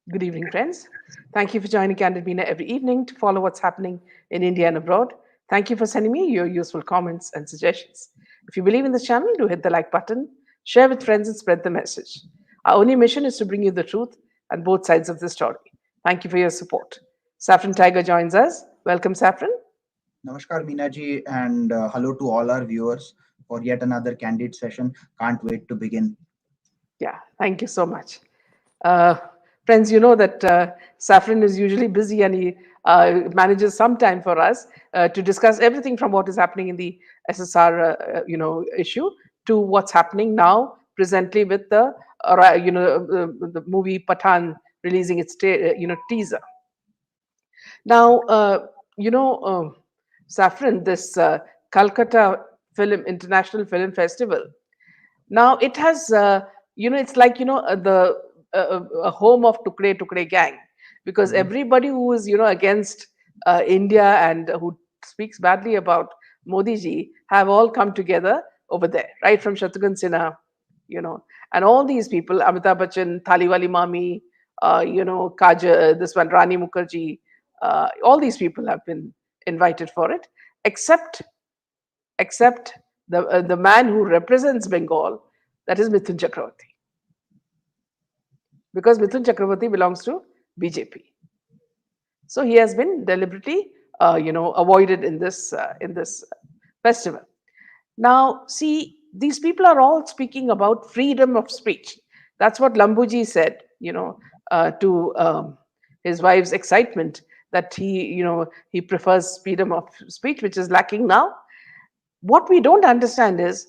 Good evening, friends. Thank you for joining Candid Meena every evening to follow what's happening in India and abroad. Thank you for sending me your useful comments and suggestions. If you believe in this channel, do hit the like button, share with friends, and spread the message. Our only mission is to bring you the truth and both sides of the story. Thank you for your support. Saffron Tiger joins us. Welcome, Saffron. Namaskar, Minaji, and hello to all our viewers for yet another candid session. Can't wait to begin. Yeah, thank you so much. Uh, Friends, you know that Saffron is usually busy and he manages some time for us to discuss everything from what is happening in the SSR, issue to what's happening now presently with the movie Pathan releasing its teaser. Now, Saffron, this Calcutta International Film Festival, now it has, it's like, a home of Tukre Tukre gang, because Mhm. everybody who is, against India and who speaks badly about Modi ji have all come together over there, right from Shatrughan Sinha, and all these people, Amitabh Bachchan, Thaliwali Mami, this one, Rani Mukherjee, all these people have been invited for it, except except the man who represents Bengal, that is Mithun Chakravarti, because Mithun Chakravarti belongs to BJP. So he has been deliberately, avoided in this festival. Now, see, these people are all speaking about freedom of speech. That's what Lambuji said, to his wife's excitement that he prefers freedom of speech, which is lacking now. What we don't understand is,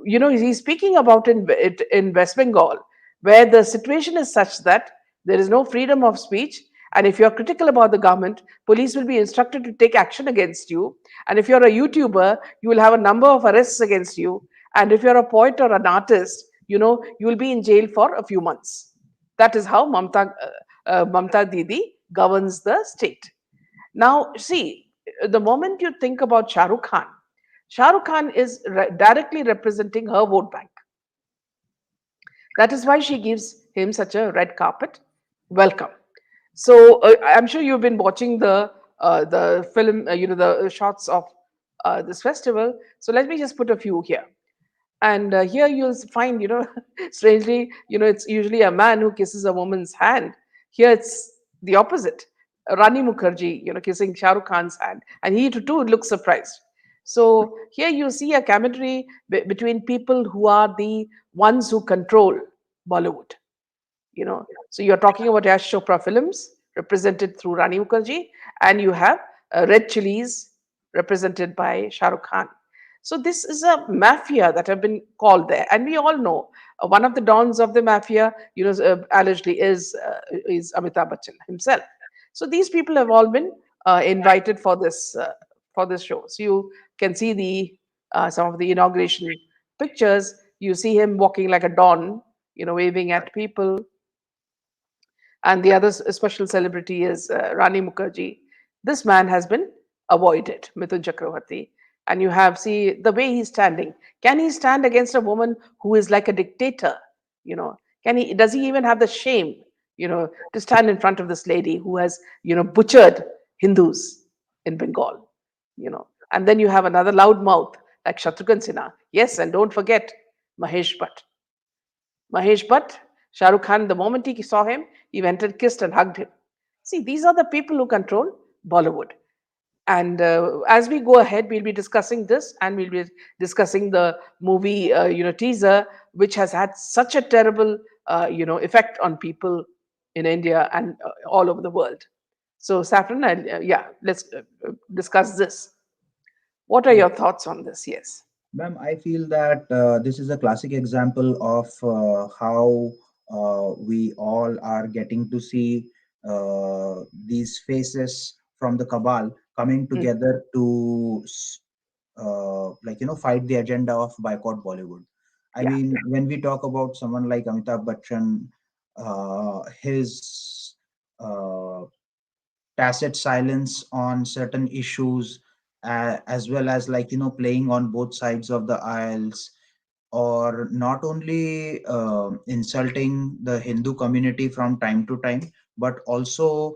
he's speaking about it in West Bengal, where the situation is such that there is no freedom of speech. And if you're critical about the government, police will be instructed to take action against you. And if you're a YouTuber, you will have a number of arrests against you. And if you're a poet or an artist, you will be in jail for a few months. That is how Mamta Didi governs the state. Now, see, the moment you think about Shah Rukh Khan is directly representing her vote bank. That is why she gives him such a red carpet welcome. So I'm sure you've been watching the film, the shots of this festival. So let me just put a few here. And here you'll find, strangely, it's usually a man who kisses a woman's hand. Here it's the opposite. Rani Mukherjee, kissing Shah Rukh Khan's hand. And he too looks surprised. So here you see a commentary between people who are the ones who control Bollywood. So you're talking about Yash Chopra films represented through Rani Mukherjee, and you have Red Chilies represented by Shah Rukh Khan. So this is a mafia that have been called there, and we all know one of the dons of the mafia, allegedly is Amitabh Bachchan himself. So these people have all been invited for this show. So you can see the some of the inauguration pictures. You see him walking like a don, waving at people, and the other special celebrity is Rani Mukherjee. This man has been avoided, Mithun Chakravarti. And you have, see, the way he's standing. Can he stand against a woman who is like a dictator? Does he even have the shame, to stand in front of this lady who has, butchered Hindus in Bengal, And then you have another loud mouth like Shatrughan Sinha. Yes, and don't forget Mahesh Bhatt. Mahesh Bhatt, Shah Rukh Khan, the moment he saw him, he went and kissed and hugged him. See, these are the people who control Bollywood. And as we go ahead, we'll be discussing this, and we'll be discussing the movie, teaser, which has had such a terrible, effect on people in India and all over the world. So, Saffron, yeah, let's discuss this. What are Yeah, your thoughts on this? Yes. ma'am, I feel that this is a classic example of how we all are getting to see these faces from the cabal coming Hmm. together to fight the agenda of boycott Bollywood. I Yeah. mean, when we talk about someone like Amitabh Bachchan, his uh, tacit silence on certain issues, as well as playing on both sides of the aisles, or not only insulting the Hindu community from time to time, but also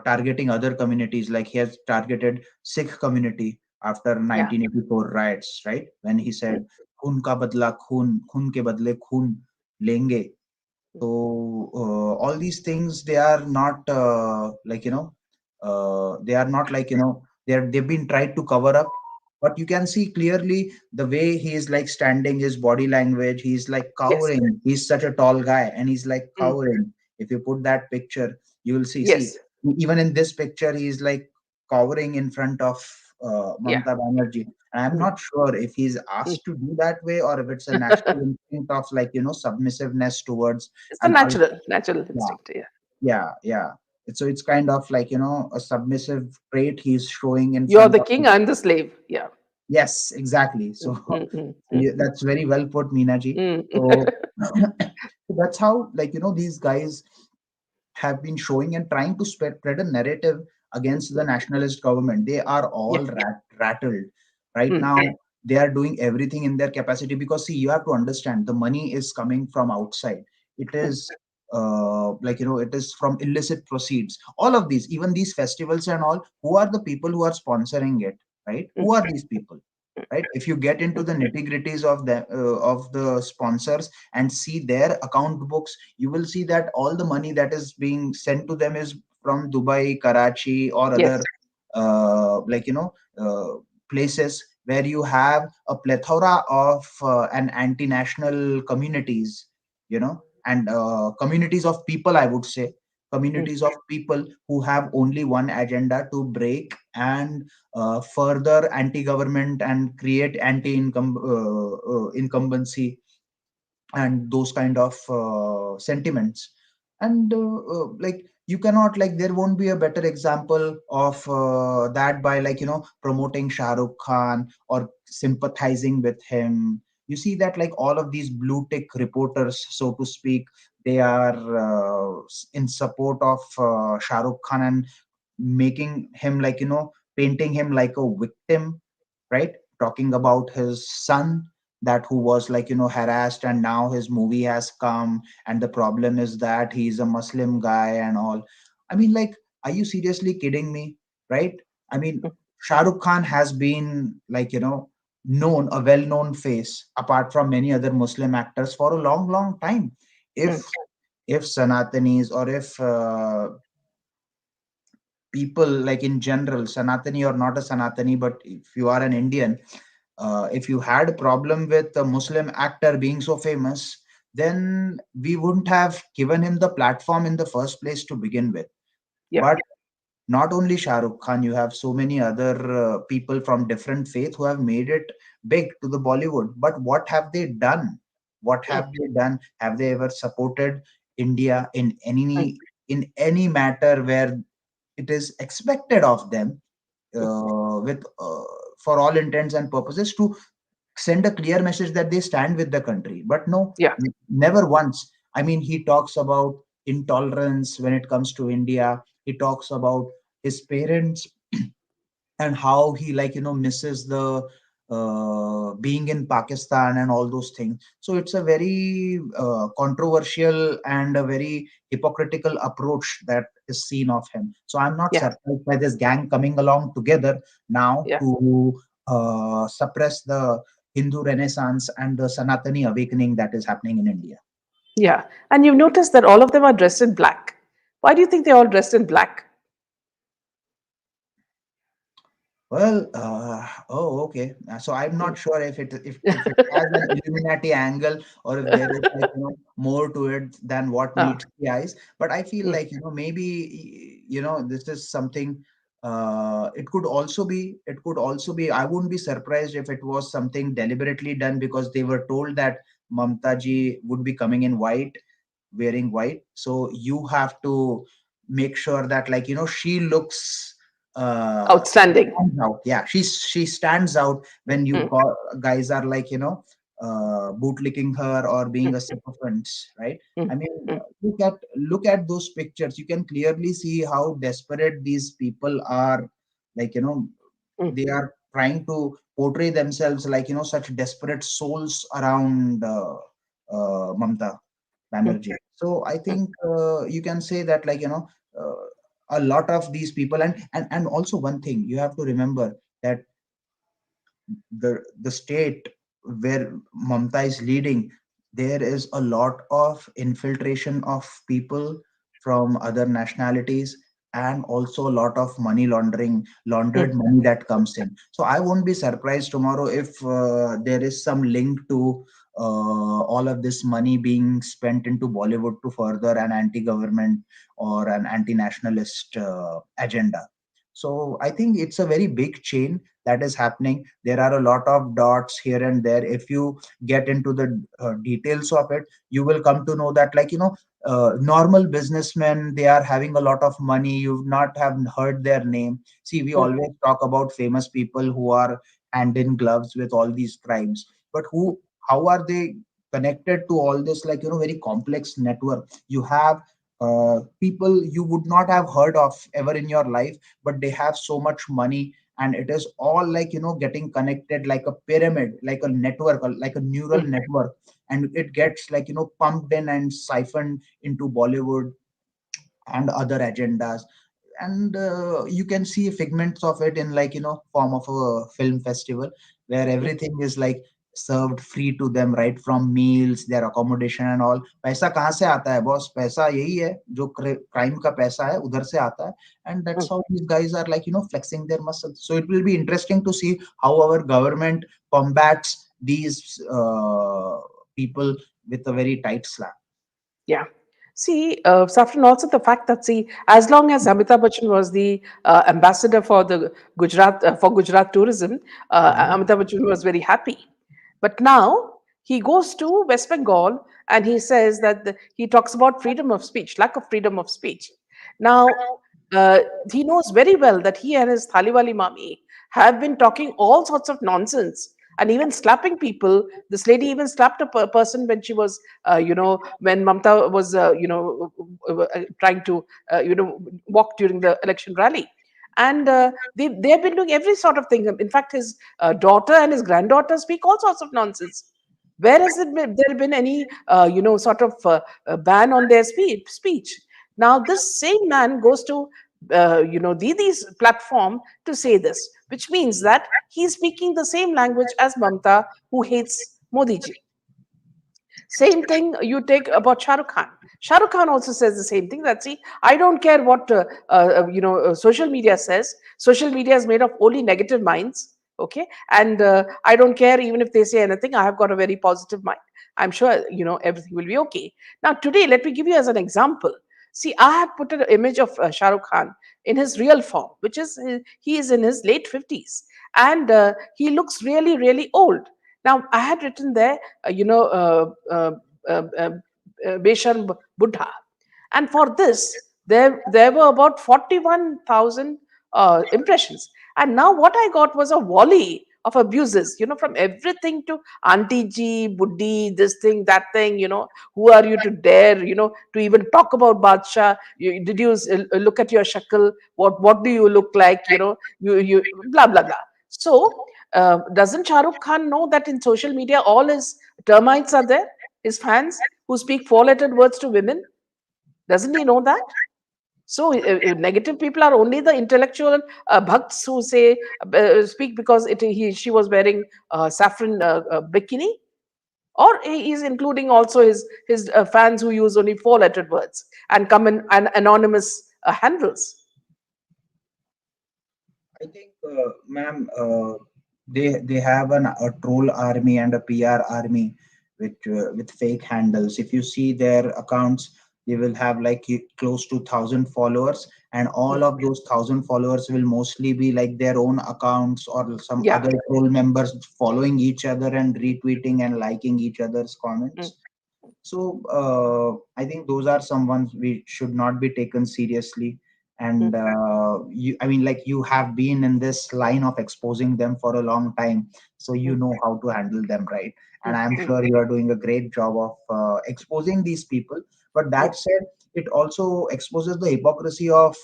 targeting other communities. Like he has targeted Sikh community after Yeah. 1984 riots, right? When he Mm, said, "Khun ka badla khun, khun ke badle khun lenge." So all these things, they are not they are not they've been tried to cover up, but you can see clearly the way he is like standing, his body language, he's like yes. cowering. He's such a tall guy and he's like Mm, cowering. If you put that picture, you will see yes. even in this picture he's like cowering in front of Yeah. Mamata Banerjee. I'm Mm, not sure if he's mm. asked to do that way or if it's a natural instinct of submissiveness towards It's the an natural yeah, instinct. Yeah. yeah. So it's kind of like a submissive trait he's showing in You're front the of king, him. I'm the slave. Yeah. Yes, exactly. So, Mm, mm, mm, yeah, mm, that's very well put, Meenaji. mm. So so that's how these guys have been showing and trying to spread a narrative against the nationalist government. They are Yeah. all rattled right Mm, now. They are doing everything in their capacity because, see, you have to understand the money is coming from outside. It mm, is it is from illicit proceeds. All of these, even these festivals and all, who are the people who are sponsoring it, right? mm, Who are these people? Right, if you get into the nitty gritties of the sponsors and see their account books, you will see that all the money that is being sent to them is from Dubai, Karachi, or yes. other places where you have a plethora of an anti-national communities, and communities of people, I would say, Mm, communities of people who have only one agenda: to break and further anti-government and create incumbency and those kind of sentiments. And you cannot, like, there won't be a better example of that by promoting Shah Rukh Khan or sympathizing with him. You see that, like, all of these blue tick reporters, so to speak, they are in support of Shah Rukh Khan and making him, painting him like a victim, right? Talking about his son, that who was harassed, and now his movie has come, and the problem is that he's a Muslim guy and all. I mean, like, are you seriously kidding me? Right? I mean, mm, Shah Rukh Khan has been, known, a well-known face apart from many other Muslim actors for a long, long time. mm, If Sanatanis, or if people, like, in general, Sanatani or not a Sanatani, but if you are an Indian, if you had a problem with a Muslim actor being so famous, then we wouldn't have given him the platform in the first place to begin with. yeah. But not only Shah Rukh Khan, you have so many other people from different faith who have made it big to the Bollywood. But what have they done? What Mm, have they done? Have they ever supported India mm, in any matter where it is expected of them, mm. with for all intents and purposes, to send a clear message that they stand with the country? But no, Yeah. never once. I mean, he talks about intolerance when it comes to India. He talks about his parents and how he, misses the being in Pakistan and all those things. So it's a very controversial and a very hypocritical approach that is seen of him. So I'm not Yeah. surprised by this gang coming along together now Yeah. to suppress the Hindu Renaissance and the Sanatani awakening that is happening in India. Yeah. And you've noticed that all of them are dressed in black. Why do you think they're all dressed in black? Well, oh, okay. So I'm Mm. not sure if it has an Illuminati angle, or if there is, more to it than what Ah, meets the eyes. But I feel mm, like, maybe, this is something. It could also be. I wouldn't be surprised if it was something deliberately done because they were told that Mamta ji would be coming in white, wearing white. So you have to make sure that, she looks outstanding. stands out. Yeah, she stands out when you Mm, guys are, bootlicking her or being mm, a sycophant, right? mm, I mean, mm, look at those pictures. You can clearly see how desperate these people are. Like, mm, they are trying to portray themselves like, such desperate souls around Mamta mm, Banerjee. So I mm, think you can say that, like, a lot of these people, and also one thing you have to remember, that the state where Mamta is leading, there is a lot of infiltration of people from other nationalities, and also a lot of money laundering, laundered mm, money that comes in. So I won't be surprised tomorrow if there is some link to all of this money being spent into Bollywood to further an anti-government or an anti-nationalist agenda. So I think it's a very big chain that is happening. There are a lot of dots here and there. If you get into the details of it, you will come to know that, like, normal businessmen, they are having a lot of money. You've not have heard their name. See, we mm, always talk about famous people who are hand in gloves with all these crimes, but mm, who, how are they connected to all this, like, very complex network? You have people you would not have heard of ever in your life, but they have so much money, and it is all like, getting connected like a pyramid, like a network, or like a neural mm, network, and it gets, like, pumped in and siphoned into Bollywood and other agendas. And you can see figments of it in, like, form of a film festival, where mm, everything is like served free to them, right from meals, their accommodation and all. पैसा कहाँ से आता है boss? पैसा यही है जो crime का पैसा है, उधर से आता है. And that's mm. how these guys are, like, flexing their muscles. So it will be interesting to see how our government combats these people with a very tight slap. Yeah. See, Saffron, also the fact that, see, as long as Amitabh Bachchan was the ambassador for the Gujarat tourism, Amitabh Bachchan was very happy. But now he goes to West Bengal and he says that he talks about freedom of speech, lack of freedom of speech. Now, uh, he knows very well that he and his Thaliwali Mami have been talking all sorts of nonsense and even slapping people. This lady even slapped a person when she was, when Mamta was, trying to, walk during the election rally. And they have been doing every sort of thing. In fact, his daughter and his granddaughter speak all sorts of nonsense. Where has there been any, sort of ban on their speech? Now, this same man goes to, Didi's platform to say this, which means that he's speaking the same language as Mamta, who hates Modi ji. Same thing you take about Shah Rukh Khan. Shah Rukh Khan also says the same thing, that, see, I don't care what social media says. Social media is made of only negative minds. Okay, and I don't care even if they say anything. I have got a very positive mind. I'm sure everything will be okay. Now today, let me give you as an example. See, I have put an image of Shah Rukh Khan in his real form, which is he is in his late 50s, and he looks really, really old. Now, I had written there, Beshan Buddha. And for this, there were about 41,000 impressions. And now what I got was a volley of abuses, from everything to Auntie Ji, Buddhi, this thing, that thing, who are you to dare, to even talk about Badshah? Did you look at your shakal? What do you look like? Blah, blah, blah. So, doesn't Shah Rukh Khan know that in social media all his termites are there, his fans who speak four-lettered words to women? Doesn't he know that? So negative people are only the intellectual bhakts who say speak because she was wearing saffron bikini, or he is including also his fans who use only four-lettered words and come in anonymous handles. I think, ma'am, they have a troll army and a PR army with fake handles. If you see their accounts, they will have like close to 1,000 followers, and Mm. all of those 1,000 followers will mostly be like their own accounts or some Yeah. other troll members following each other and retweeting and liking each other's Mm, comments. So I think those are some ones we should not be taken seriously. And mm, I mean, like, you have been in this line of exposing them for a long time, so you mm, know how to handle them, right? And mm, I'm mm, sure you are doing a great job of exposing these people. But mm, that said, it also exposes the hypocrisy of,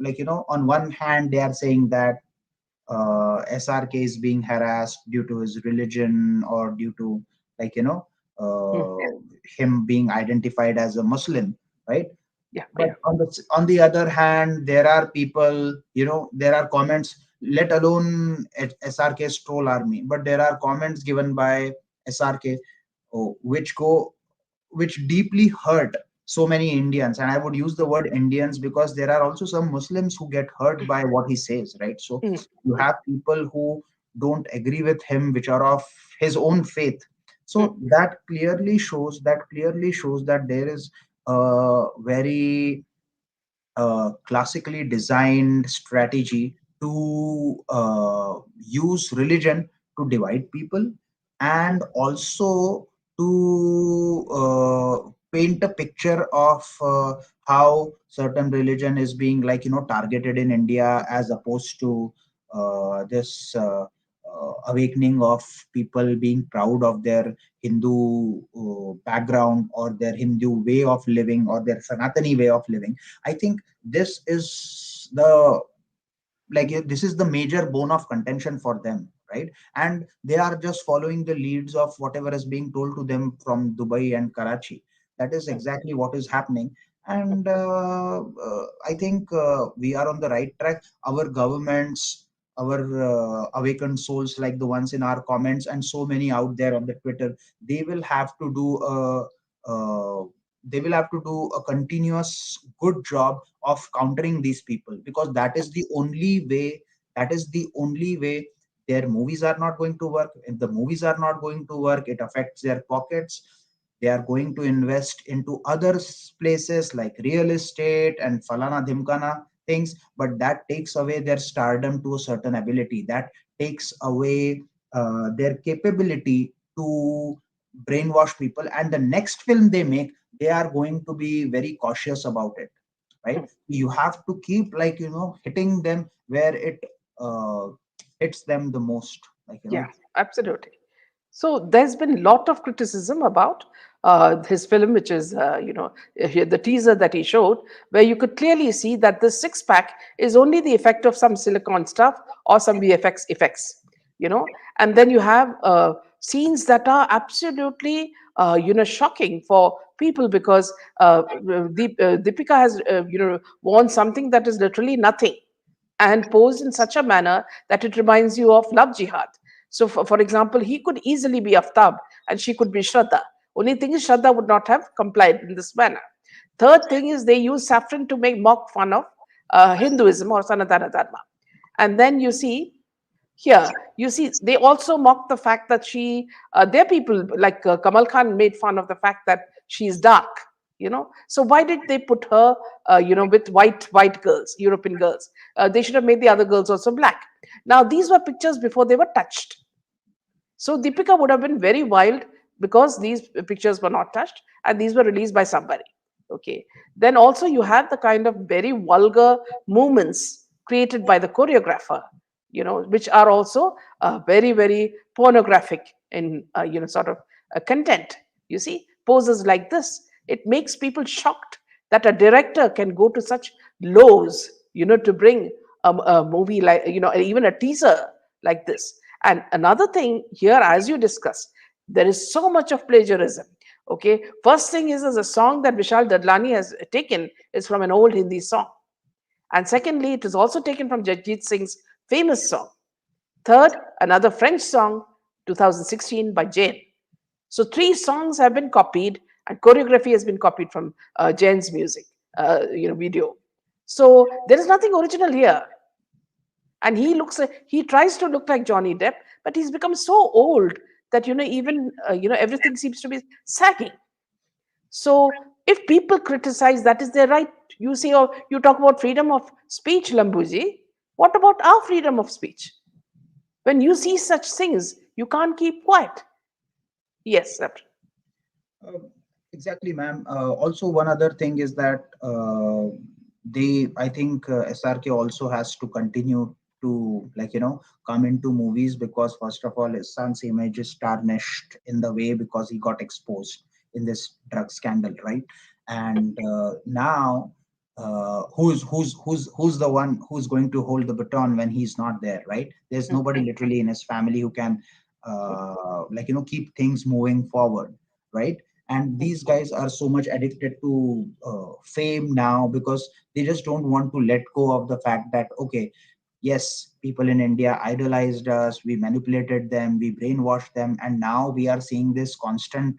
like, on one hand, they are saying that SRK is being harassed due to his religion, or due to, like, Mm. him being identified as a Muslim, right? Yeah, But yeah. on the other hand, there are people, there are comments, let alone SRK's troll army, but there are comments given by SRK, which go which deeply hurt so many Indians. And I would use the word Indians because there are also some Muslims who get hurt by what he says, right? So Mm. you have people who don't agree with him, which are of his own faith. Mm. So that clearly shows that there is a very classically designed strategy to use religion to divide people, and also to paint a picture of how certain religion is being, like, targeted in India, as opposed to this awakening of people being proud of their Hindu background, or their Hindu way of living, or their Sanatani way of living. I think this is the this is the major bone of contention for them, right? And they are just following the leads of whatever is being told to them from Dubai and Karachi. That is Mm. exactly what is happening. And I think we are on the right track. Our governments, our awakened souls, like the ones in our comments, and so many out there on the Twitter, they will have to do uh, a continuous good job of countering these people, because that is the only way their movies are not going to work. If the movies are not going to work, it affects their pockets. They are going to invest into other places like real estate and falana dhimkana things, but that takes away their stardom to a certain ability. That takes away their capability to brainwash people, and the next film they make, they are going to be very cautious about it, right? Mm. You have to keep, like, hitting them where it uh, hits them the most, like, Yeah, absolutely. So there's been a lot of criticism about his film, which is, the teaser that he showed, where you could clearly see that the six pack is only the effect of some silicon stuff or some VFX effects, and then you have scenes that are absolutely, shocking for people because Deepika has, worn something that is literally nothing and posed in such a manner that it reminds you of love jihad. So, for example, he could easily be Aftab and she could be Shraddha. Only thing is, Shraddha would not have complied in this manner. Third thing is, they use saffron to make mock fun of Hinduism or Sanatana Dharma. And then you see here, they also mock the fact that their people like Kamal Khan made fun of the fact that she's dark. So why did they put her, with white girls, European girls? They should have made the other girls also black. Now these were pictures before they were touched. So Deepika would have been very wild because these pictures were not touched and these were released by somebody. Okay. Then also you have the kind of very vulgar movements created by the choreographer, which are also very, very pornographic in, sort of content. You see, poses like this. It makes people shocked that a director can go to such lows, to bring a movie like, even a teaser like this. And another thing here, as you discuss, there is so much of plagiarism. Okay, first thing is a song that Vishal Dadlani has taken is from an old Hindi song, and secondly, it is also taken from Jagjit Singh's famous song. Third, another French song, 2016 by Jain. So three songs have been copied, and choreography has been copied from Jain's music, video. So there is nothing original here, and he tries to look like Johnny Depp, but he's become so old that even everything seems to be sagging. So if people criticize, that is their right. You say, or you talk about freedom of speech, Lambuji. What about our freedom of speech? When you see such things, you can't keep quiet. Yes, sir. Uh, exactly, ma'am. Also, one other thing is that I think SRK also has to continue to, like, come into movies, because first of all, his son's image is tarnished in the way because he got exposed in this drug scandal, right? And now who's the one who's going to hold the baton when he's not there, right? There's mm, nobody literally in his family who can keep things moving forward, right? And mm, these guys are so much addicted to fame now, because they just don't want to let go of the fact that, okay, yes, people in India idolized us, we manipulated them, we brainwashed them, and now we are seeing this constant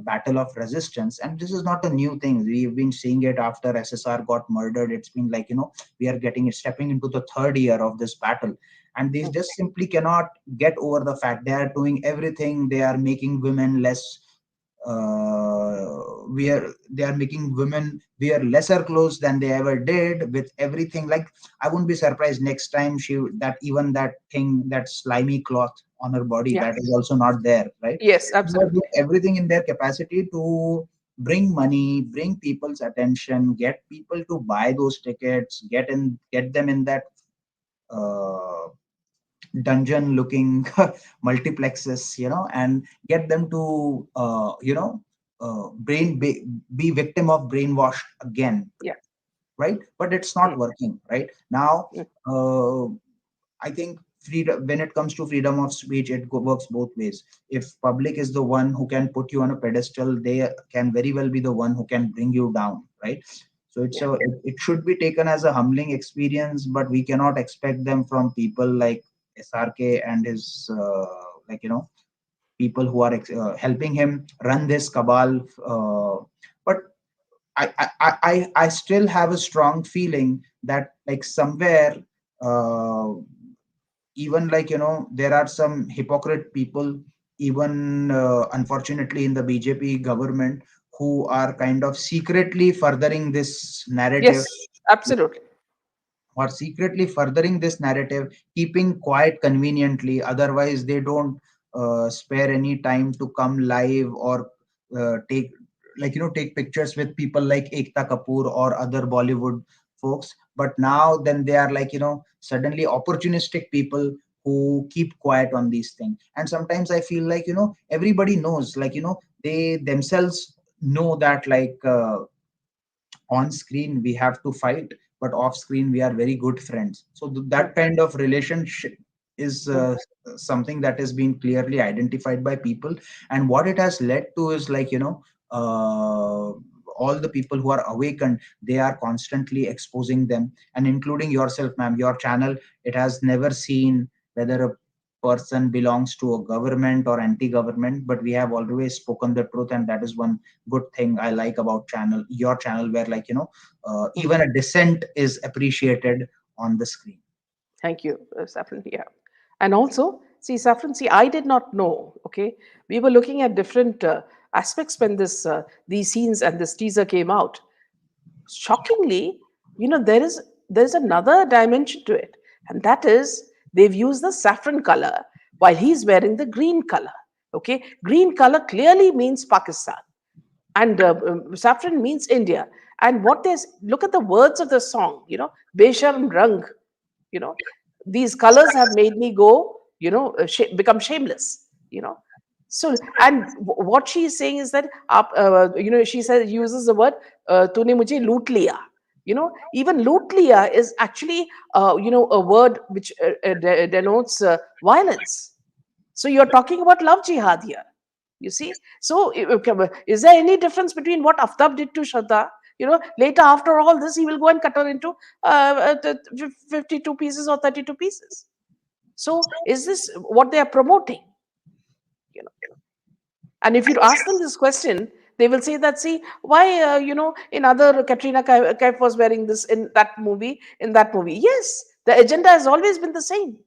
battle of resistance. And this is not a new thing. We've been seeing it after SSR got murdered. It's been like, we are stepping into the third year of this battle. And they mm. just simply cannot get over the fact they are doing everything. They are making women less they are making women wear lesser clothes than they ever did, with everything. Like, I wouldn't be surprised next time that even that thing, that slimy cloth on her body, Yeah. that is also not there, right? Yes, They are absolutely. doing everything in their capacity to bring money, bring people's attention, get people to buy those tickets, get them in that uh, dungeon looking multiplexes, and get them to be victim of brainwash again, Yeah. right? But it's not Mm, working right now. mm. uh, I think freedom, when it comes to freedom of speech, it works both ways. If public is the one who can put you on a pedestal, they can very well be the one who can bring you down, right? So Yeah. it should be taken as a humbling experience, but we cannot expect them from people like SRK and his people who are helping him run this cabal. But I still have a strong feeling that, like, somewhere, uh, even, there are some hypocrite people, even unfortunately in the BJP government, who are kind of secretly furthering this narrative, Yes, absolutely. keeping quiet conveniently. Otherwise, they don't spare any time to come live or take pictures with people like Ekta Kapoor or other Bollywood folks. But now, then they are like, suddenly opportunistic people who keep quiet on these things. And sometimes I feel like, everybody knows, like, they themselves know that, like, on screen we have to fight, but off screen we are very good friends. So Mm, that kind of relationship is mm, something that has been clearly identified by people. And what it has led to is, like, all the people who are awakened, they are constantly exposing them, and including yourself, ma'am. Your channel, it has never seen whether a person belongs to a government or anti-government, but we have always spoken the truth. And that is one good thing I like about your channel, where, like, mm. even a dissent is appreciated on the screen. Thank you, Saffron. Yeah. And also, see, Saffron, see, I did not know, okay? We were looking at different aspects when these scenes and this teaser came out. Shockingly, there's another dimension to it, and that is they've used the saffron color while he's wearing the green color. Okay, green color clearly means Pakistan, and saffron means India. And what there's look at the words of the song. Besharm rang. These colors have made me go. Become shameless. So, and what she's saying is that she says uses the word तूने मुझे लूट लिया. Even loot liya is actually a word which denotes violence. So you're talking about love jihad here. You see? So okay, is there any difference between what Aftab did to Shraddha? Later, after all this, he will go and cut her into 52 pieces or 32 pieces. So is this what they are promoting? You know, and if you ask them this question, they will say that, see, why, in other Katrina Kaif was wearing this in that movie. Yes, the agenda has always been the same.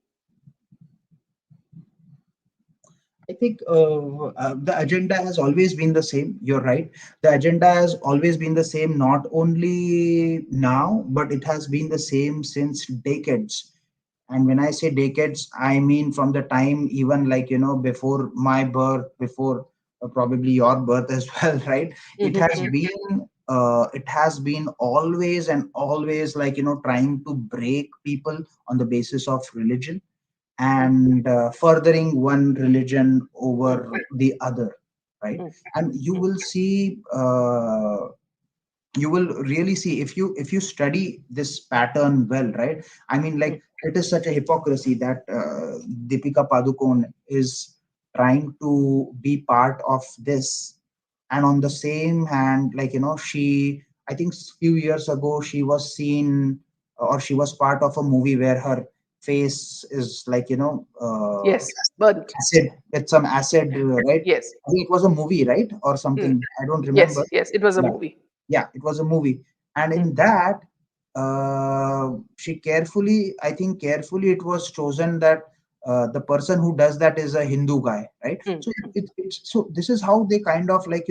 I think the agenda has always been the same. You're right. The agenda has always been the same, not only now, but it has been the same since decades. And when I say decades, I mean from the time, even, like, before my birth, before probably your birth as well, right? Mhm. It has been always and always, like, trying to break people on the basis of religion, Mm, and furthering one religion mm, over the other, right? mm, And you mm, will see you will really see, if you study this pattern well, right? I mean, mm, like, it is such a hypocrisy that Deepika Padukone is trying to be part of this, and on the same hand, like, she, I think few years ago, she was seen, or she was part of a movie where her face is like, yes, burnt. acid, with some acid, right? Yes, I think it was a movie, right, or mm, something, I don't remember. yes, yes. It was a Yeah, movie. yeah, it was a movie. And Mm, in that, she carefully, I think carefully it was chosen that the person who does that is a Hindu guy, right? mm, So it's, so this is how they kind of like,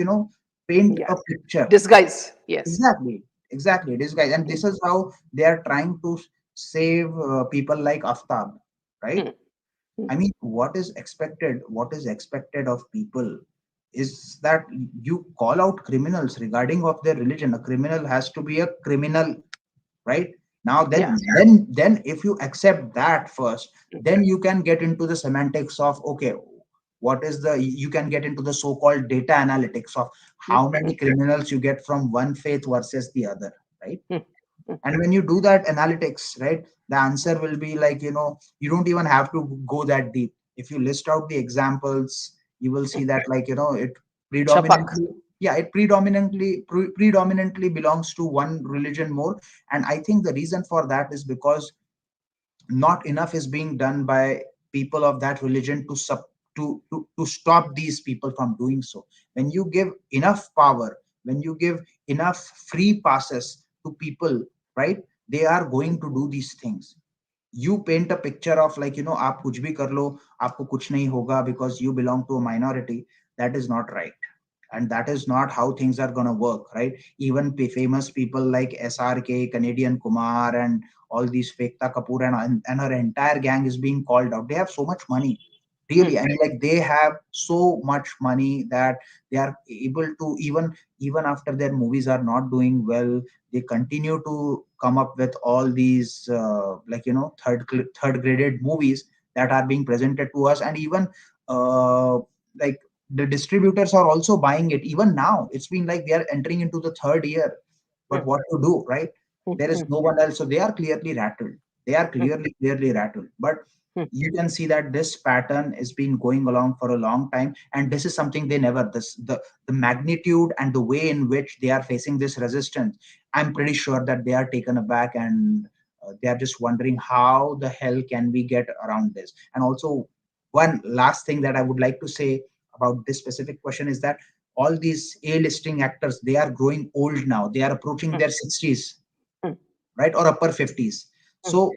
paint yeah. a picture. Disguise. Yes. Exactly, exactly, this guy, and Mm, this is how they are trying to save people like Aftab, right? mm, mm, I mean, what is expected of people is that you call out criminals regarding of their religion. A criminal has to be a criminal, right? Now, yeah. then if you accept that first, Mm, then you can get into the semantics of, okay, what is the, you can get into the so-called data analytics of mm, how many mm, criminals you get from one faith versus the other, right? mm, mm, And when you do that analytics, right, the answer will be like, you don't even have to go that deep. If you list out the examples, you will see mm. that, like, it Chapak. predominantly, yeah, it predominantly belongs to one religion more. And I think the reason for that is because not enough is being done by people of that religion to to stop these people from doing so. When you give enough power, when you give enough free passes to people, right, they are going to do these things. You paint a picture of like, आप कुछ भी कर लो, आपको कुछ नहीं होगा because you belong to a minority. That is not right, and that is not how things are going to work, right? Even famous people like SRK, Canadian Kumar, and all these Fekta Kapoor, and her entire gang is being called out. They have so much money, Mm, really. I mean, like, they have so much money that they are able to, even after their movies are not doing well, they continue to come up with all these like, third graded movies that are being presented to us. And even like, the distributors are also buying it. Even now, it's been like we are entering into the third year, but mm, what to do, right? mm, There is mm, no one else, so they are clearly rattled. They are mm, clearly rattled. But mm, you can see that this pattern has been going along for a long time, and this is something they never, the magnitude and the way in which they are facing this resistance, I'm pretty sure that they are taken aback, and they are just wondering how the hell can we get around this. And also, one last thing that I would like to say about this specific question is that all these A-listing actors, they are growing old now. They are approaching mm, their 60s, mm, right, or upper 50s. mm,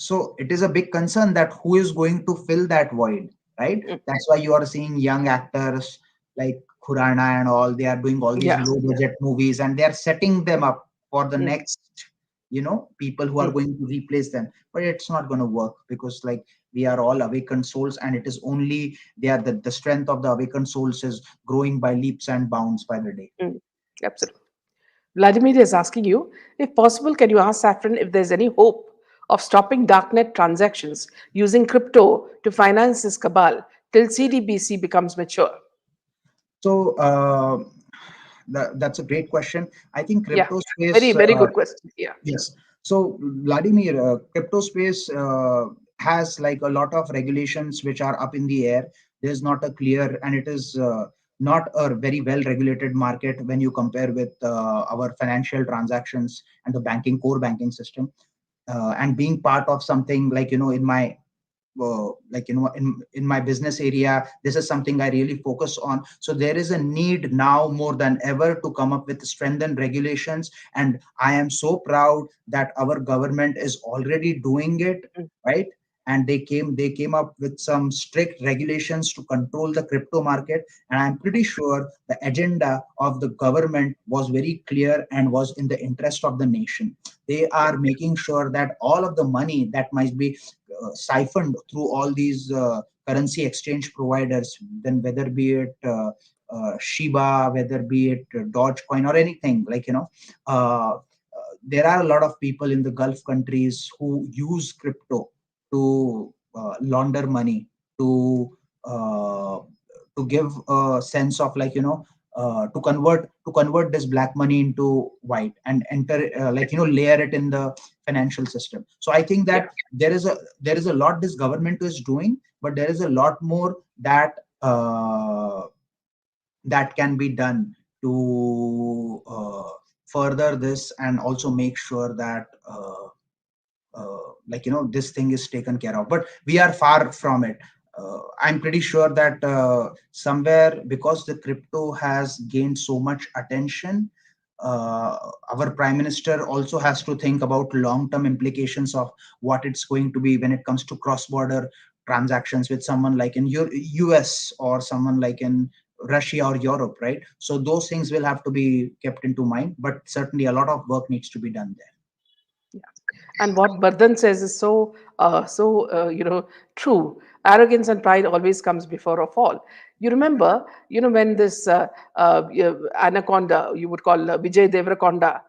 So it is a big concern that who is going to fill that void, right? mm. That's why you are seeing young actors like Khurana and all. They are doing all these Yeah. low budget movies, and they are setting them up for the Mm, next, people who are mm, going to replace them. But it's not going to work, because like, we are all awakened souls, and it is only, they are the strength of the awakened souls is growing by leaps and bounds by the day. mm. Absolutely. Vladimir is asking you, if possible, can you ask Saffron if there's any hope of stopping darknet transactions using crypto to finance this cabal till CDBC becomes mature? So that's a great question. I think Yeah, crypto very, space. very good question. Yeah. Yes. So, Vladimir, crypto space has like a lot of regulations which are up in the air. There's not a clear, and it is not a very well regulated market when you compare with our financial transactions and the core banking system. And being part of something like, in my like, in my business area, this is something I really focus on. So there is a need now more than ever to come up with strengthened regulations, and I am so proud that our government is already doing it, Mm, right? And they came up with some strict regulations to control the crypto market, and I'm pretty sure the agenda of the government was very clear and was in the interest of the nation. They yeah. are making sure that all of the money that might be siphoned through all these currency exchange providers, then whether be it Shiba, whether be it Dogecoin or anything, like, there are a lot of people in the Gulf countries who use crypto to launder money, to uh, to give a sense of like, to convert this black money into white and enter, layer it in the financial system. So I think Yeah. that there is a lot this government is doing, but there is a lot more that can be done to further this, and also make sure that this thing is taken care of. But we are far from it. I'm pretty sure that somewhere, because the crypto has gained so much attention, uh, our prime minister also has to think about long term implications of what it's going to be when it comes to cross border transactions with someone like in US, or someone like in Russia or Europe, right? So those things will have to be kept into mind, but certainly a lot of work needs to be done there. And what Bardhan says is true. Arrogance and pride always comes before a fall. You remember, when this anaconda, you would call Vijay Deverakonda,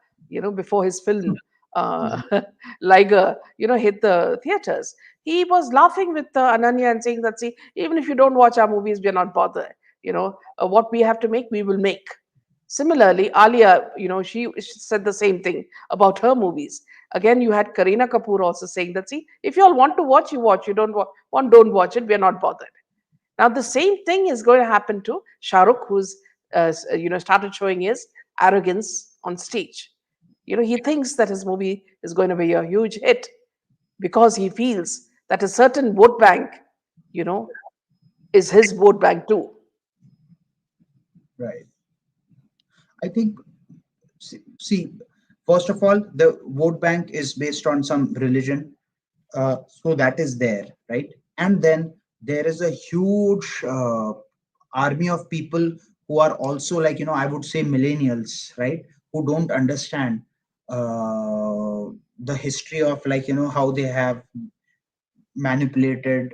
before his film uh, Liger, hit the theaters. He was laughing with Ananya and saying that, see, even if you don't watch our movies, we're not bothered. What we have to make, we will make. Similarly, Alia, she said the same thing about her movies. Again, you had Kareena Kapoor also saying that, see, if you all want to watch, you watch. You don't watch it, we're not bothered. Now, the same thing is going to happen to Shah Rukh, who's, started showing his arrogance on stage. He thinks that his movie is going to be a huge hit because he feels that a certain vote bank, you know, is his vote bank too. Right. I think, see, first of all, the vote bank is based on some religion, so that is there, right? And then there is a huge army of people who are also, I would say millennials, right? Who don't understand the history of, how they have manipulated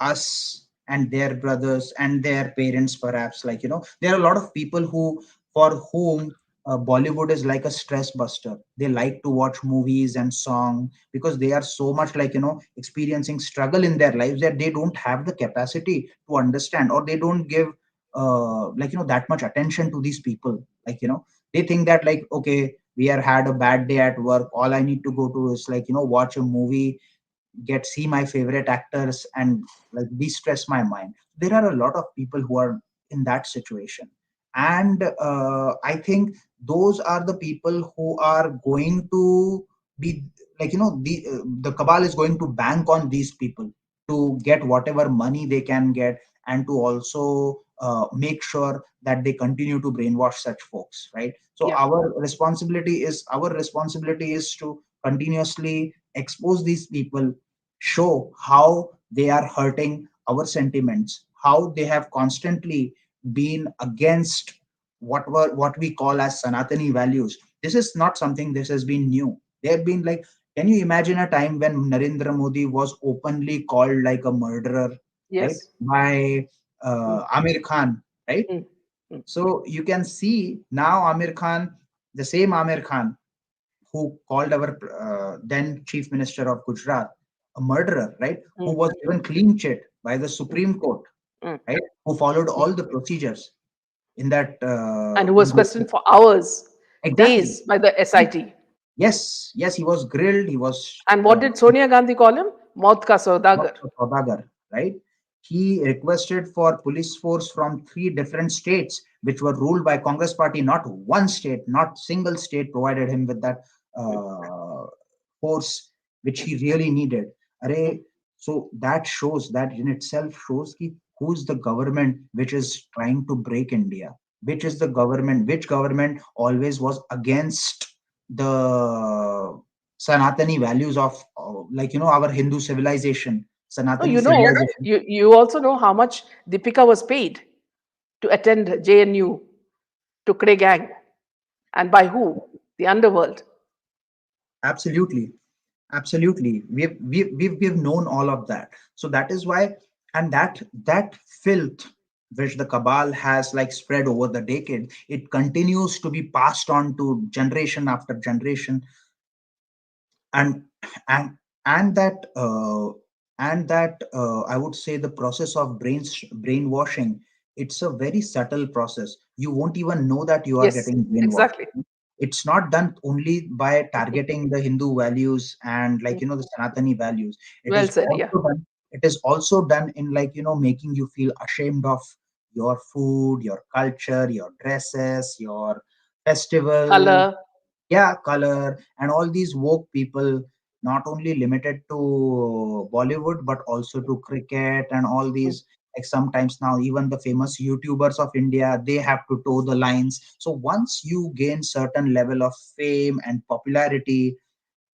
us and their brothers and their parents, perhaps. There are a lot of people who, for whom Bollywood is like a stress buster. They like to watch movies and song because they are so much, experiencing struggle in their lives, that they don't have the capacity to understand, or they don't give that much attention to these people. They think that, okay, we are had a bad day at work, all I need to go to is, watch a movie, get see my favorite actors, and de-stress my mind. There are a lot of people who are in that situation, and I think those are the people who are going to be, the cabal is going to bank on these people to get whatever money they can get, and to also make sure that they continue to brainwash such folks, right? So Yeah, our responsibility is to continuously expose these people, show how they are hurting our sentiments, how they have constantly been against what we call as Sanatani values. This is not something this has been new. They have been like, can you imagine a time when Narendra Modi was openly called like a murderer, right? yes. By Mm, Amir Khan, right? mm, mm, So you can see now Amir Khan, the same Amir Khan who called our then Chief Minister of Gujarat a murderer, right? Who mm, was given clean chit by the mm, Supreme Court, mm, right? Who followed mm. all the procedures in that. And who was questioned for hours, Exactly. days by the SIT. Yes, yes, he was grilled. He was And what did Sonia Gandhi call him? Maut ka saudagar. Dr. Saudagar, right? He requested for police force from three different states, which were ruled by Congress party. Not one state, not single state provided him with that Mm, force which he really needed. mm. Array, so that in itself shows ki who's the government which is trying to break India. Which government always was against the Sanatani values of, our Hindu civilization, No, Sanatani civilization. you also know how much Deepika was paid to attend JNU Tukde Gang, and by who? The underworld. Absolutely, absolutely. We've known all of that. So that is why, and that filth which the cabal has like spread over the decade, it continues to be passed on to generation after generation, and and and that I would say the process of brainwashing, it's a very subtle process. you won't even know that you are Yes, getting brainwashed. exactly. It's not done only by targeting the Hindu values and, like, the Sanatani values. It Well is said. Yeah. also done. It is also done in, like, making you feel ashamed of your food, your culture, your dresses, your festival, Color. yeah, color, and all these woke people, not only limited to Bollywood but also to cricket and all these. Like, sometimes now even the famous YouTubers of India, they have to toe the lines. So once you gain certain level of fame and popularity,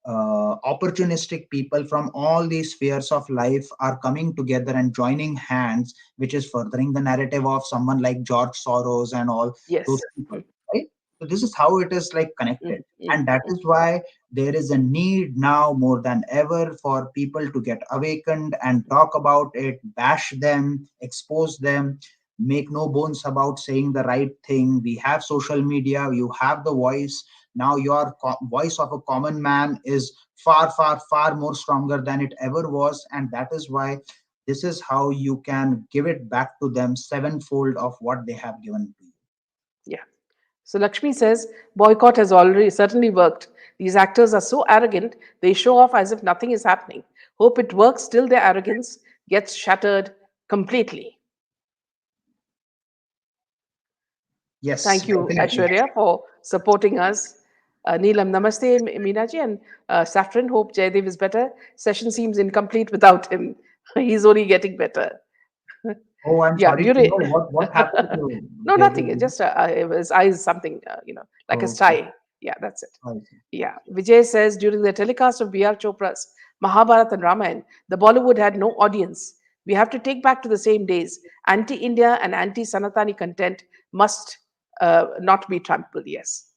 opportunistic people from all these spheres of life are coming together and joining hands, which is furthering the narrative of someone like George Soros and all those Yes. people, right? So this is how it is, like, connected. Mm, And that is why there is a need now more than ever for people to get awakened and talk about it, bash them, expose them, make no bones about saying the right thing. We have social media, you have the voice. Now your voice of a common man is far, far, far more stronger than it ever was, and that is why this is how you can give it back to them sevenfold of what they have given to you. yeah. So Lakshmi says boycott has already certainly worked. These actors are so arrogant, they show off as if nothing is happening. Hope it works till their arrogance gets shattered completely. Yes, Thank you, definitely. Aishwarya, for supporting us. Neelam, namaste, Meenaji, and Saffron. Hope Jaydev is better. Session seems incomplete without him. He's only getting better. Oh, I'm Yeah, sorry to during know what happened to no, nothing. It Jaydev. just his eyes something like a Oh, okay. tie. Yeah, that's it. I see. Yeah, Vijay says during the telecast of B.R. Chopra's Mahabharata and Ramayana, the Bollywood had no audience. We have to take back to the same days. Anti-India and anti-Sanatani content must not be trampled. Yes,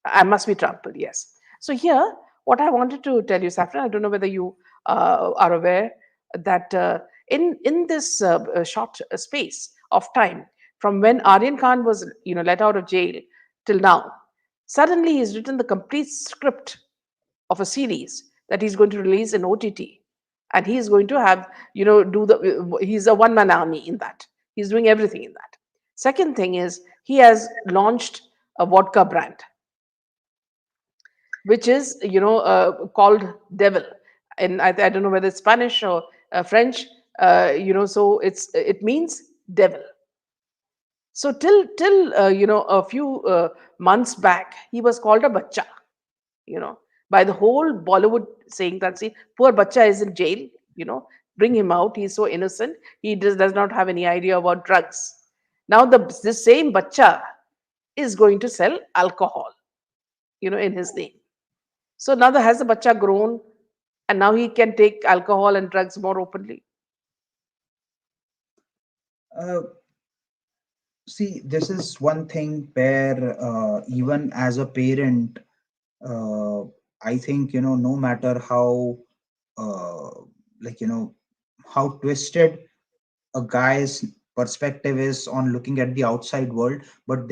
I must be trampled. Yes. So here, what I wanted to tell you, Saffron, I don't know whether you are aware that in this short space of time from when Aryan Khan was let out of jail till now, suddenly he's written the complete script of a series that he's going to release in OTT, and he's going to have do the he's a one man army in that. He's doing everything in that. Second thing is he has launched a vodka brand which is called devil, and I don't know whether it's Spanish or French. So it means devil. So till a few months back, he was called a bacha, you know, by the whole Bollywood, saying that, see, poor bacha is in jail, bring him out. He's so innocent. He does not have any idea about drugs. Now this same bacha is going to sell alcohol, in his name. So now has the bacha grown, and now he can take alcohol and drugs more openly. Uh, See, this is one thing where, even as a parent, uh, I think, no matter how, uh, like, how twisted a guy's perspective is on looking at the outside world, but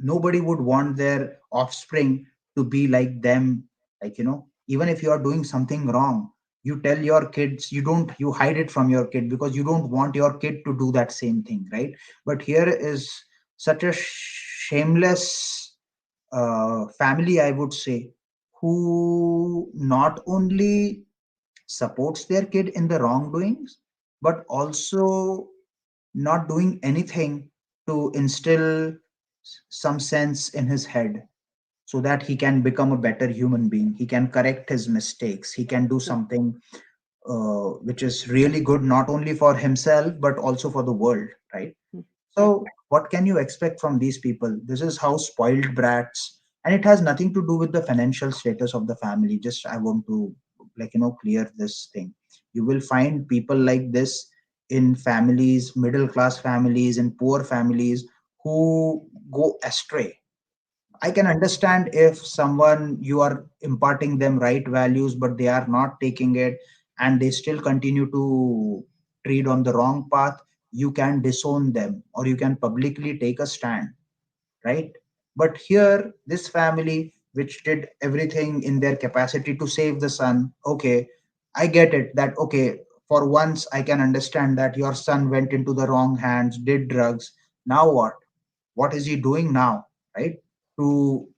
nobody would want their offspring to be like them. Like, even if you are doing something wrong, you tell your kids, you hide it from your kid because you don't want your kid to do that same thing, right? But here is such a shameless family, I would say, who not only supports their kid in the wrongdoings, but also not doing anything to instill some sense in his head so that he can become a better human being. He can correct his mistakes. He can do something which is really good, not only for himself, but also for the world, right? So, what can you expect from these people? This is how spoiled brats, and it has nothing to do with the financial status of the family. Just I want to, like, clear this thing. You will find people like this in families, middle class families, in poor families who go astray. I can understand if someone, you are imparting them right values, but they are not taking it and they still continue to tread on the wrong path. You can disown them or you can publicly take a stand, right? But here, this family, which did everything in their capacity to save the son, okay, I get it that, okay, for once I can understand that your son went into the wrong hands, did drugs. Now what? what is he doing now, right? To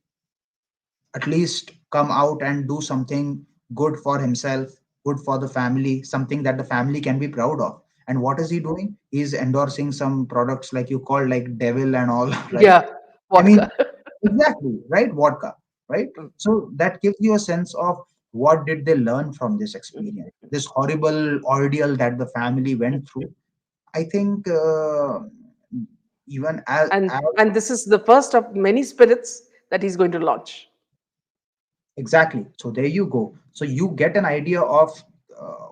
at least come out and do something good for himself, good for the family, something that the family can be proud of. And what is he doing? He's endorsing some products like you call like devil and all, right? Yeah, I mean, vodka. exactly, right? Vodka, right? Mm, So that gives you a sense of what did they learn from this mm, experience, this horrible ordeal that the family mm, went through. mm. I think even as And this is the first of many spirits that he's going to launch. exactly. So there you go. So you get an idea of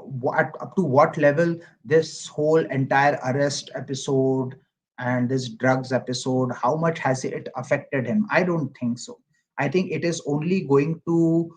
what up to what level this whole entire arrest episode and this drugs episode, how much has it affected him? I don't think so. I think it is only going to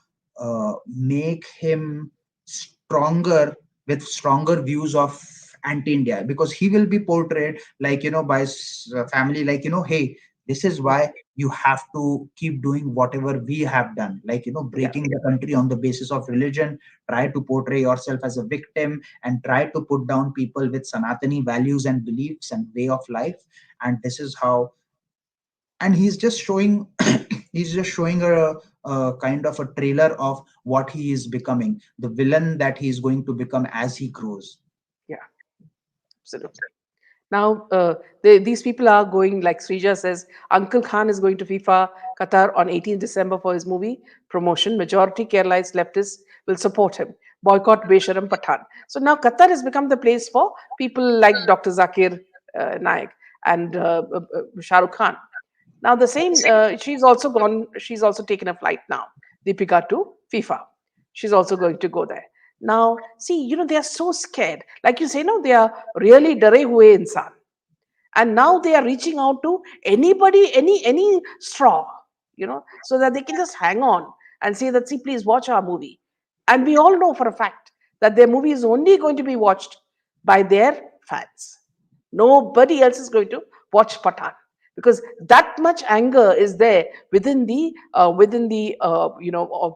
make him stronger, with stronger views of anti-India, because he will be portrayed like, by his family, like, hey, this is Mm, why you have to keep doing whatever we have done, like, yeah. breaking the country on the basis of religion, try to portray yourself as a victim, and try to put down people with sanatani values and beliefs and way of life. And this is how, and he's just showing he's just showing a kind of a trailer of what he is becoming, the villain that he's going to become as he grows. Yeah, absolutely. Now, these people are going, like Srija says, Uncle Khan is going to FIFA Qatar on 18th December for his movie promotion. Majority Kerala's leftists will support him. Boycott Besharam Pathan. So now Qatar has become the place for people like Dr. Zakir Naik and Shah Rukh Khan. Now the same, she's also gone. She's also taken a flight now, Deepika, to FIFA. She's also going to go there. Now, see, they are so scared. Like you say, no, they are really dare hue insan, and now they are reaching out to anybody, any straw, so that they can just hang on and say that, see, please watch our movie. And we all know for a fact that their movie is only going to be watched by their fans. Nobody else is going to watch Pathan, because that much anger is there within the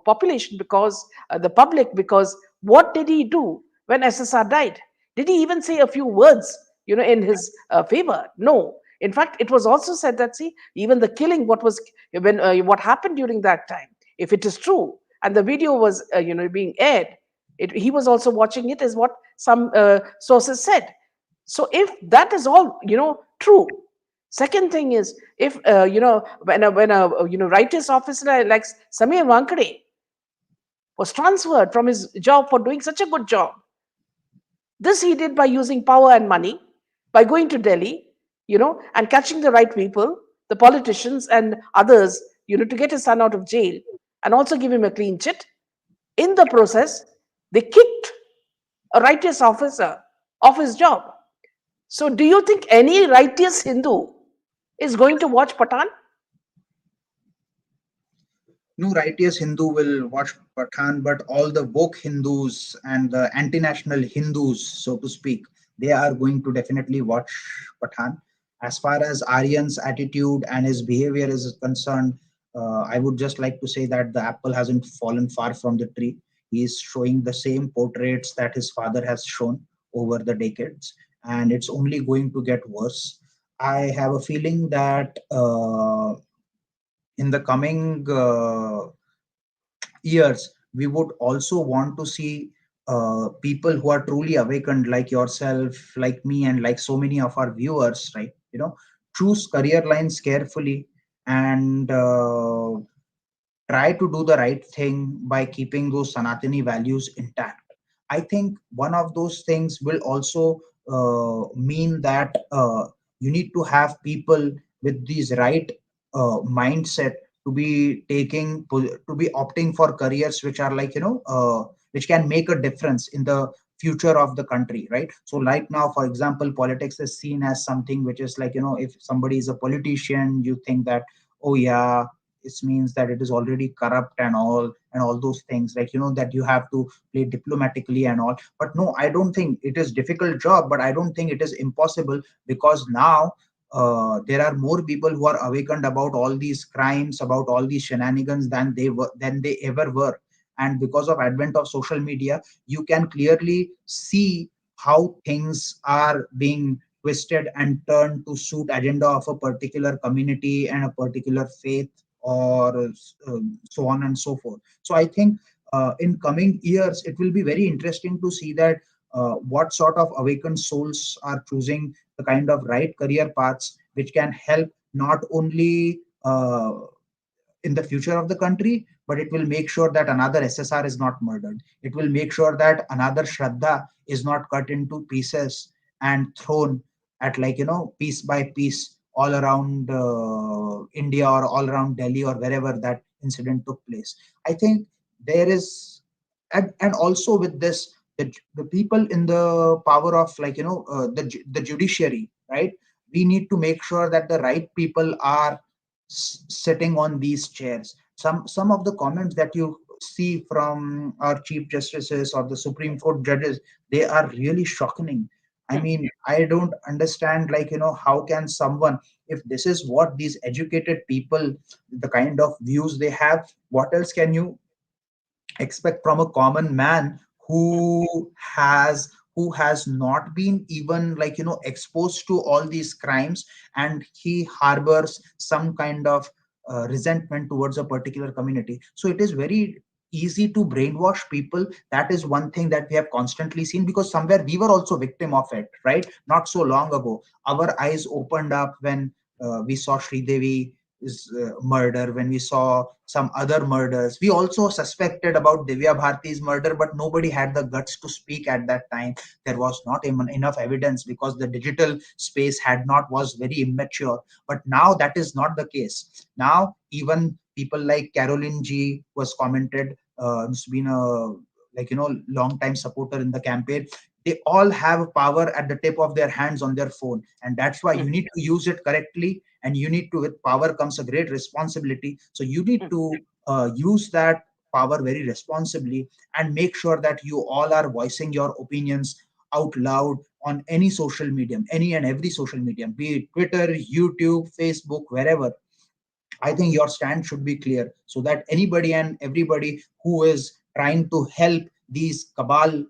population, because the public, because what did he do when SSR died? Did he even say a few words, in his favor? No. In fact, it was also said that, see, even the killing, what happened during that time, if it is true, and the video was being aired, he was also watching it, is what some sources said. So if that is all true, second thing is, if when a righteous officer like Samir Wankade was transferred from his job for doing such a good job, this he did by using power and money, by going to Delhi, and catching the right people, the politicians and others, to get his son out of jail and also give him a clean chit. In the process, they kicked a righteous officer off his job. So, do you think any righteous Hindu is going to watch Patan? No righteous Hindu will watch Pathan, but all the woke Hindus and the anti-national Hindus, so to speak, they are going to definitely watch Pathan. As far as Aryan's attitude and his behavior is concerned, I would just like to say that the apple hasn't fallen far from the tree. He is showing the same portraits that his father has shown over the decades, and it's only going to get worse. I have a feeling that in the coming years, we would also want to see people who are truly awakened, like yourself, like me, and like so many of our viewers, right? Choose career lines carefully, and try to do the right thing by keeping those Sanatani values intact. I think one of those things will also mean that you need to have people with these right mindset to be to be opting for careers which are like, which can make a difference in the future of the country, right? So right now, for example, politics is seen as something which is like, if somebody is a politician, you think that, oh yeah, it means that it is already corrupt and all those things, like, that you have to play diplomatically and all. But no, I don't think it is difficult job, but I don't think it is impossible, because now there are more people who are awakened about all these crimes, about all these shenanigans than they ever were. And because of advent of social media, you can clearly see how things are being twisted and turned to suit agenda of a particular community and a particular faith, or so on and so forth. So I think in coming years it will be very interesting to see that what sort of awakened souls are choosing the kind of right career paths which can help not only in the future of the country, but it will make sure that another SSR is not murdered. It will make sure that another Shraddha is not cut into pieces and thrown at, like, piece by piece all around India or all around Delhi or wherever that incident took place. I think there is, and also with this, the people in the power of, like, the judiciary, right? We need to make sure that the right people are sitting on these chairs. Some of the comments that you see from our chief justices or the Supreme Court judges, they are really shocking. I Hmm. mean, I don't understand, like, how can someone, if this is what these educated people, the kind of views they have, what else can you expect from a common man Hmm. who has not been even, like, exposed to all these crimes, and he harbors some kind of resentment towards a particular community. So it is very easy to brainwash people. That is one thing that we have constantly seen, because somewhere we were also victim of it, right? Not so long ago our eyes opened up when we saw Sridevi is murder, when we saw some other murders. We also suspected about Divya Bharti's murder, but nobody had the guts to speak at that time. There was not even enough evidence because the digital space had not was very immature. But now that is not the case. Now even people like Caroline G was commented, who's been a, like, long time supporter in the campaign. They all have power at the tip of their hands on their phone, and that's why you Hmm. need to use it correctly. And you need to, with power comes a great responsibility, so you need Hmm. to use that power very responsibly, and make sure that you all are voicing your opinions out loud on any social medium, any and every social medium, be it Twitter, YouTube, Facebook, wherever. I think your stand should be clear, so that anybody and everybody who is trying to help these cabal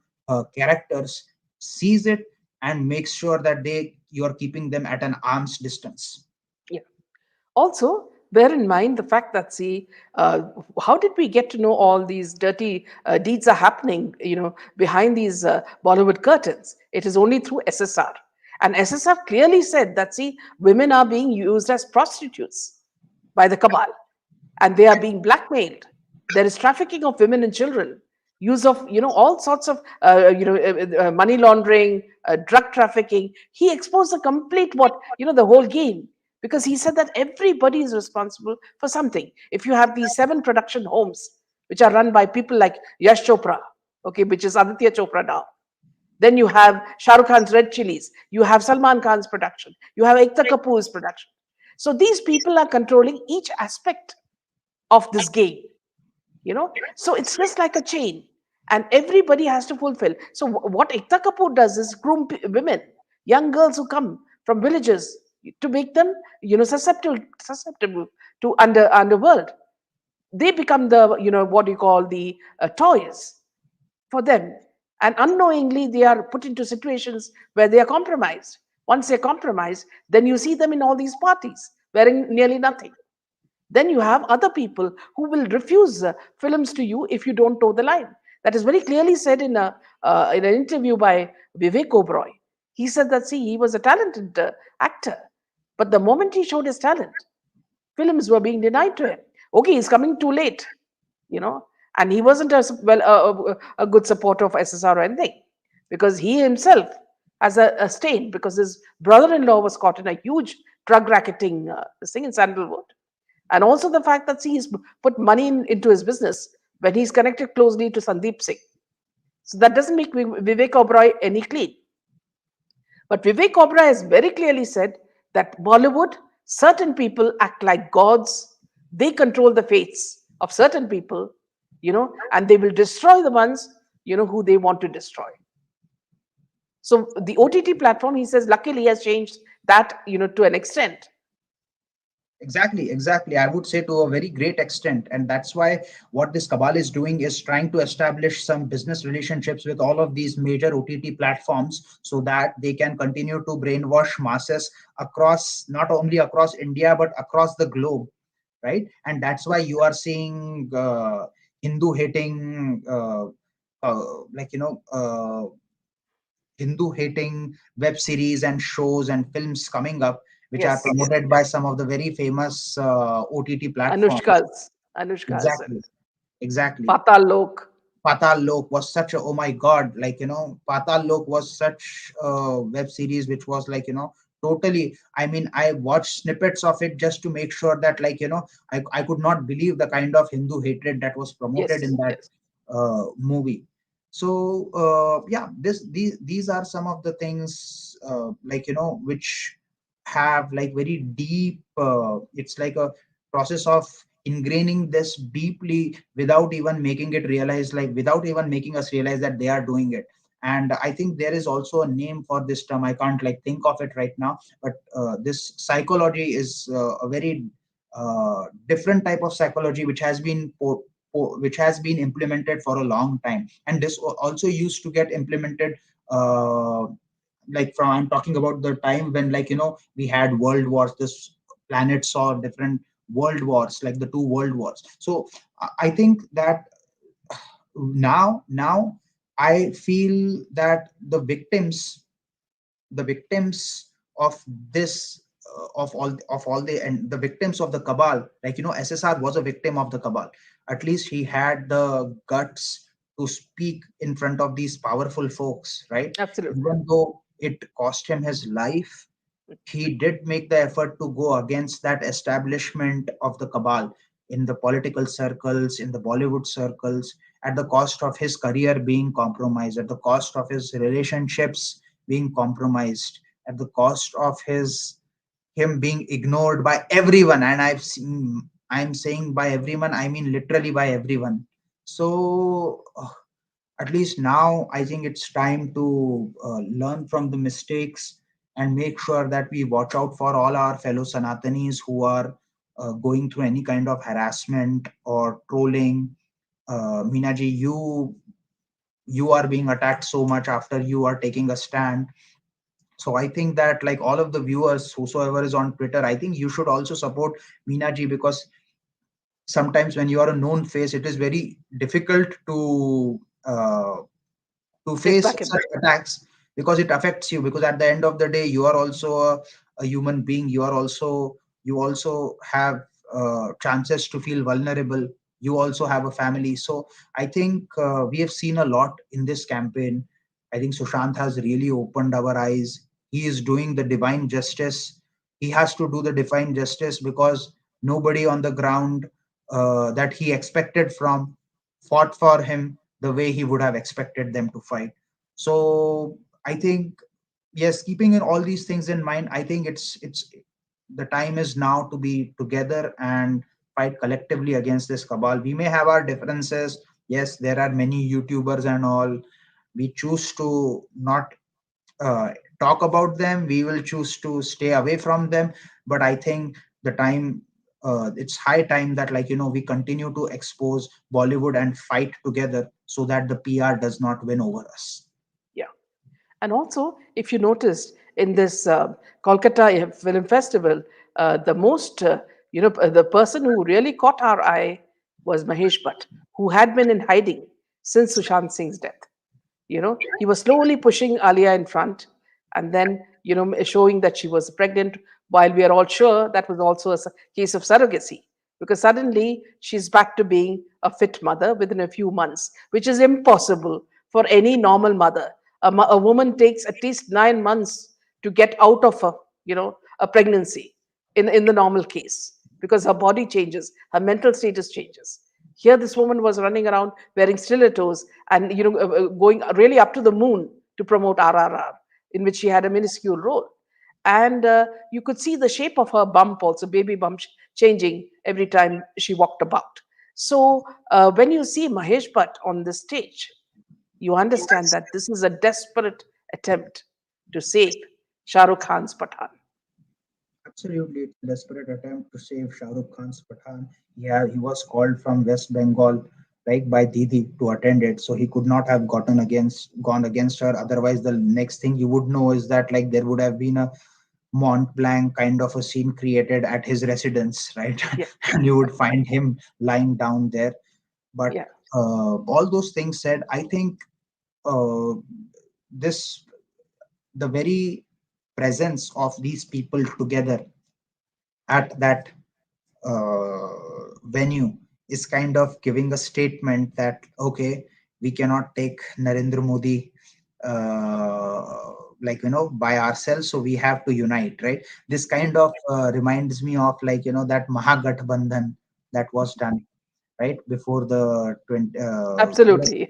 characters sees it and makes sure that you are keeping them at an arm's distance. Yeah. Also, bear in mind the fact that, see, how did we get to know all these dirty deeds are happening, behind these Bollywood curtains? It is only through SSR. And SSR clearly said that, see, women are being used as prostitutes by the cabal, and they are being blackmailed. There is trafficking of women and children, use of, all sorts of money laundering, drug trafficking. He exposed the complete, what, the whole game, because he said that everybody is responsible for something. If you have these 7 production homes which are run by people like Yash Chopra, okay, which is Aditya Chopra now, then you have Shah Rukh Khan's Red Chilies, you have Salman Khan's production, you have Ekta Kapoor's production. So these people are controlling each aspect of this game, so it's just like a chain, and everybody has to fulfill. So what Ekta Kapoor does is groom women, young girls who come from villages, to make them, susceptible to underworld. They become the, what you call the toys for them, and unknowingly they are put into situations where they are compromised. Once they're compromised, then you see them in all these parties wearing nearly nothing. Then you have other people who will refuse films to you if you don't toe the line. That is very clearly said in an interview by Vivek Oberoi. He said that, see, he was a talented actor, but the moment he showed his talent, films were being denied to him. Okay, he's coming too late, you know, and he wasn't a good supporter of SSR or anything, because he himself has a stain, because his brother-in-law was caught in a huge drug racketing thing in Sandalwood, and also the fact that, see, he's put money into his business when he's connected closely to Sandeep Singh. So that doesn't make Vivek Oberoi any clean. But Vivek Oberoi has very clearly said that Bollywood, certain people act like gods. They control the fates of certain people, and they will destroy the ones, who they want to destroy. So the OTT platform, he says, luckily has changed that, to an extent. Exactly, exactly. I would say to a very great extent. And that's why what this cabal is doing is trying to establish some business relationships with all of these major OTT platforms so that they can continue to brainwash masses across, not only across India, but across the globe, right? And that's why you are seeing Hindu hating, like, Hindu hating web series and shows and films coming up, which are Yes, promoted by some of the very famous OTT platforms. Anushkas and Exactly, exactly. Patal Lok. Patal Lok was such a, oh my god, like, Patal Lok was such a web series which was like, totally. I mean, I watched snippets of it just to make sure that, like, I could not believe the kind of Hindu hatred that was promoted in Yes, that yes, movie. So yeah, these are some of the things, like, which have like very deep. It's like a process of ingraining this deeply without even making it realize, like without even making us realize that they are doing it. And I think there is also a name for this term. I can't like think of it right now, but this psychology is a very different type of psychology which has been which has been implemented for a long time, and this also used to get implemented, uh, like from, I'm talking about the time when, like, we had world wars. This planet saw different world wars, like the two world wars. So I think that now I feel that the victims of this, of all the, and the victims of the cabal, like, SSR was a victim of the cabal. At least he had the guts to speak in front of these powerful folks, right? absolutely. Even though it cost him his life, he did make the effort to go against that establishment of the cabal in the political circles, in the Bollywood circles, at the cost of his career being compromised, at the cost of his relationships being compromised, at the cost of him being ignored by everyone. And I'm saying by everyone, I mean literally by everyone. So at least now I think it's time to learn from the mistakes and make sure that we watch out for all our fellow Sanatanis who are going through any kind of harassment or trolling. Minaji, you are being attacked so much after you are taking a stand. So I think that, like, all of the viewers, whosoever is on Twitter, I think you should also support Minaji, because sometimes when you are a known face, it is very difficult to Hit face back at such them. attacks, because it affects you, because at the end of the day you are also a human being. You also have chances to feel vulnerable. You also have a family. So I think we have seen a lot in this campaign. I think Sushant has really opened our eyes. He is doing the divine justice. He has to do the divine justice because nobody on the ground that he expected from fought for him the way he would have expected them to fight. So I think, yes, keeping in all these things in mind, I think it's the time is now to be together and fight collectively against this cabal. We may have our differences. Yes, there are many YouTubers and all. We choose to not uh, talk about them. We will choose to stay away from them. But I think the time, it's high time that, like, we continue to expose Bollywood and fight together so that the PR does not win over us. Yeah. And also, if you noticed in this Kolkata Film Festival, the most, the person who really caught our eye was Mahesh Bhatt, who had been in hiding since Sushant Singh's death. He was slowly pushing Alia in front and then, showing that she was pregnant, while we are all sure that was also a case of surrogacy, because suddenly she's back to being a fit mother within a few months, which is impossible for any normal mother. A woman takes at least 9 months to get out of a pregnancy in the normal case, because her body changes, her mental status changes. Here, this woman was running around wearing stilettos and going really up to the moon to promote RRR, in which she had a minuscule role. And you could see the shape of her bump also, baby bump, changing every time she walked about. So when you see Mahesh Bhatt on the stage, you understand that this is a desperate attempt to save Shah Rukh Khan's Pathan. Absolutely, it's a desperate attempt to save Shah Rukh Khan's Pathan. Yeah, he was called from West Bengal, right, by Didi to attend it, so he could not have gone against her. Otherwise, the next thing you would know is that like there would have been a Mont Blanc kind of a scene created at his residence, right? Yeah, And you would find him lying down there. But yeah, all those things said, I think uh, this the very presence of these people together at that venue is kind of giving a statement that okay, we cannot take Narendra Modi by ourselves, so we have to unite, right? This yeah, kind of reminds me of that Mahagathbandhan that was done right before the 20 absolutely.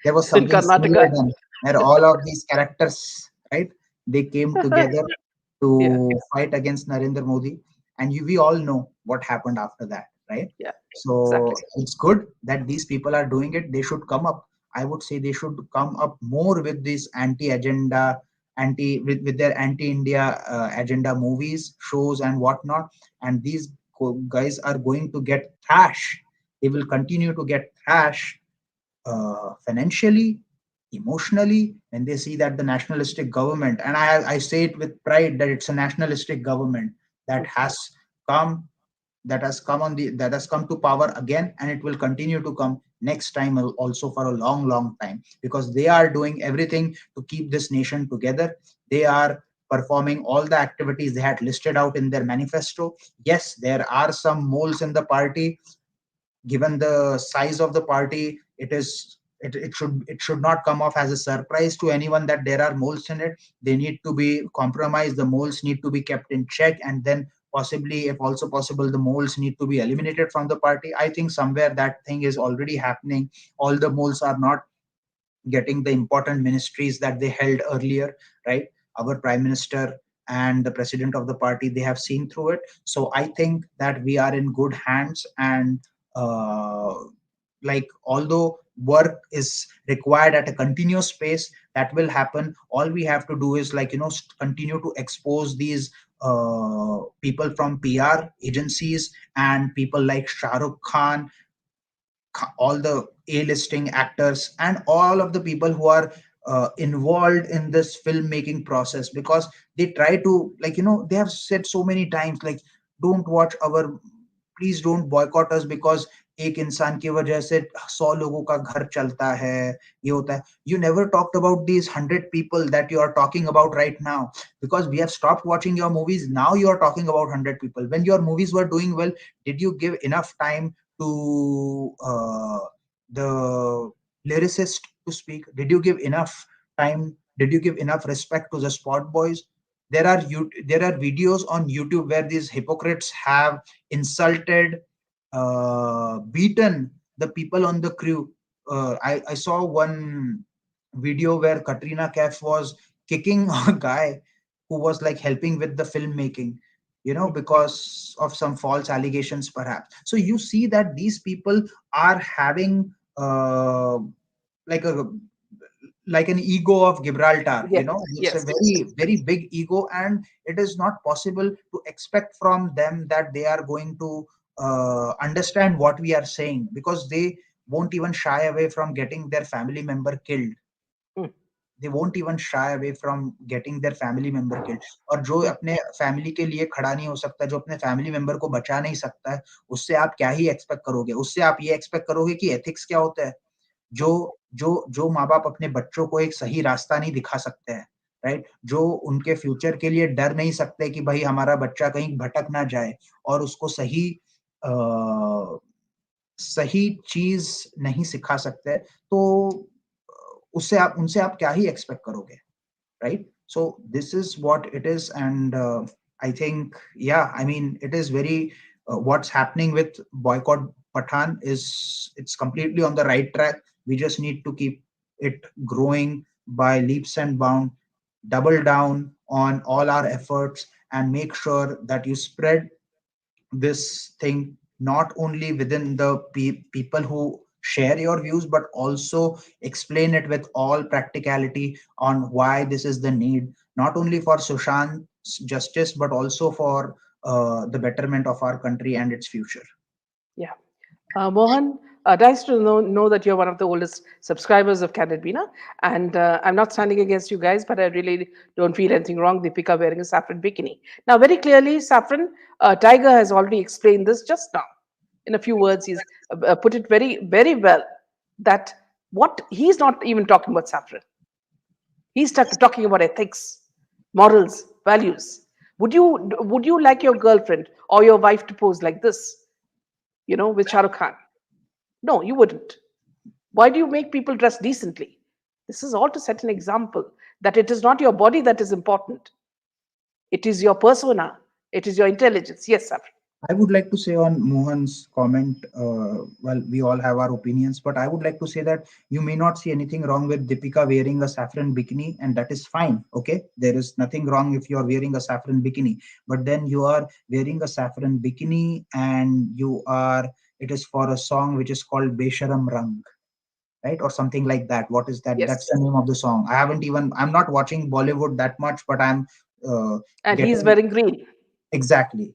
there was In something similar Karnataka. done where all of these characters, right? They came together Yeah, to fight against Narendra Modi, and we all know what happened after that, right? yeah, So exactly. it's good that these people are doing it. They should come up. I would say they should come up more with this anti-agenda, with their anti-India agenda movies, shows, and whatnot. And these guys are going to get trash. They will continue to get trash financially, emotionally, when they see that the nationalistic government, and I say it with pride that it's a nationalistic government that Mm, has come that has come to power again, and it will continue to come next time also for a long time, because they are doing everything to keep this nation together. They are performing all the activities they had listed out in their manifesto. Yes, there are some moles in the party. Given the size of the party, it should not come off as a surprise to anyone that there are moles in it. They need to be compromised, the moles need to be kept in check, and then possibly, if also possible, the moles need to be eliminated from the party. I think somewhere that thing is already happening. All the moles are not getting the important ministries that they held earlier, right? Our prime minister and the president of the party, they have seen through it. So I think that we are in good hands. And uh, although work is required at a continuous pace, that will happen. All we have to do is continue to expose these people from PR agencies and people like Shah Rukh Khan, all the A-listing actors, and all of the people who are involved in this filmmaking process, because they try to they have said so many times like, don't watch our, please don't boycott us because एक इंसान की वजह से 100 लोगों का घर चलता है, ये होता है. You never talked about these 100 people that you are talking about right now, because we have stopped watching your movies. Now you are talking about 100 people. When your movies were doing well, did you give enough time to the lyricist to speak? Did you give enough time? Did you give enough respect to the spot boys? There are videos on YouTube where these hypocrites have insulted, beaten the people on the crew. I saw one video where Katrina Kaif was kicking a guy who was like helping with the filmmaking, mm, because of some false allegations, perhaps. So you see that these people are having like a like an ego of Gibraltar. yes, It's a yes. very big ego, and it is not possible to expect from them that they are going to understand what we are saying, because they won't even shy away from getting their family member killed. Mm, They won't even shy away from getting their family member killed. और जो अपने family के लिए खड़ा नहीं हो सकता, जो अपने फैमिली मेंबर को बचा नहीं सकता है, उससे आप क्या ही एक्सपेक्ट करोगे? उससे आप ये एक्सपेक्ट करोगे कि एथिक्स क्या होता है? जो mm, जो माँ-बाप अपने बच्चों को एक सही रास्ता नहीं दिखा सकते हैं, राइट? जो उनके फ्यूचर के लिए डर नहीं सकते कि भाई हमारा बच्चा कहीं भटक ना जाए, और उसको अ, सही चीज़ नहीं सिखा सकते, तो उससे आप उनसे आप क्या ही एक्सपेक्ट करोगे? Right? So this is what it is. And I think, yeah, I mean, it is very what's happening with boycott Pathan is, it's completely on the right track. We just need to keep it growing by leaps and bounds, double down on all our efforts, and make sure that you spread this thing not only within the people who share your views, but also explain it with all practicality on why this is the need, not only for justice, but also for the betterment of our country and its future. Yeah. Mohan, nice to know that you're one of the oldest subscribers of Candid Bina. And I'm not standing against you guys, but I really don't feel anything wrong. Deepika wearing a saffron bikini. Now, very clearly, Saffron Tiger has already explained this just now. In a few words, he's put it very, very well that what he's not even talking about saffron. He's talking about ethics, morals, values. Would you like your girlfriend or your wife to pose like this, with Shah Rukh Khan? No, you wouldn't. Why do you make people dress decently? This is all to set an example that it is not your body that is important. It is your persona. It is your intelligence. Yes, Safri. I would like to say on Mohan's comment, well, we all have our opinions, but I would like to say that you may not see anything wrong with Deepika wearing a saffron bikini, and that is fine. Okay. There is nothing wrong if you are wearing a saffron bikini, but then you are wearing a saffron bikini and it is for a song which is called Besharam Rang, right? Or something like that. What is that? That's Yes. the name of the song. I'm not watching Bollywood that much, but I'm uh, And he's getting. wearing green. Exactly,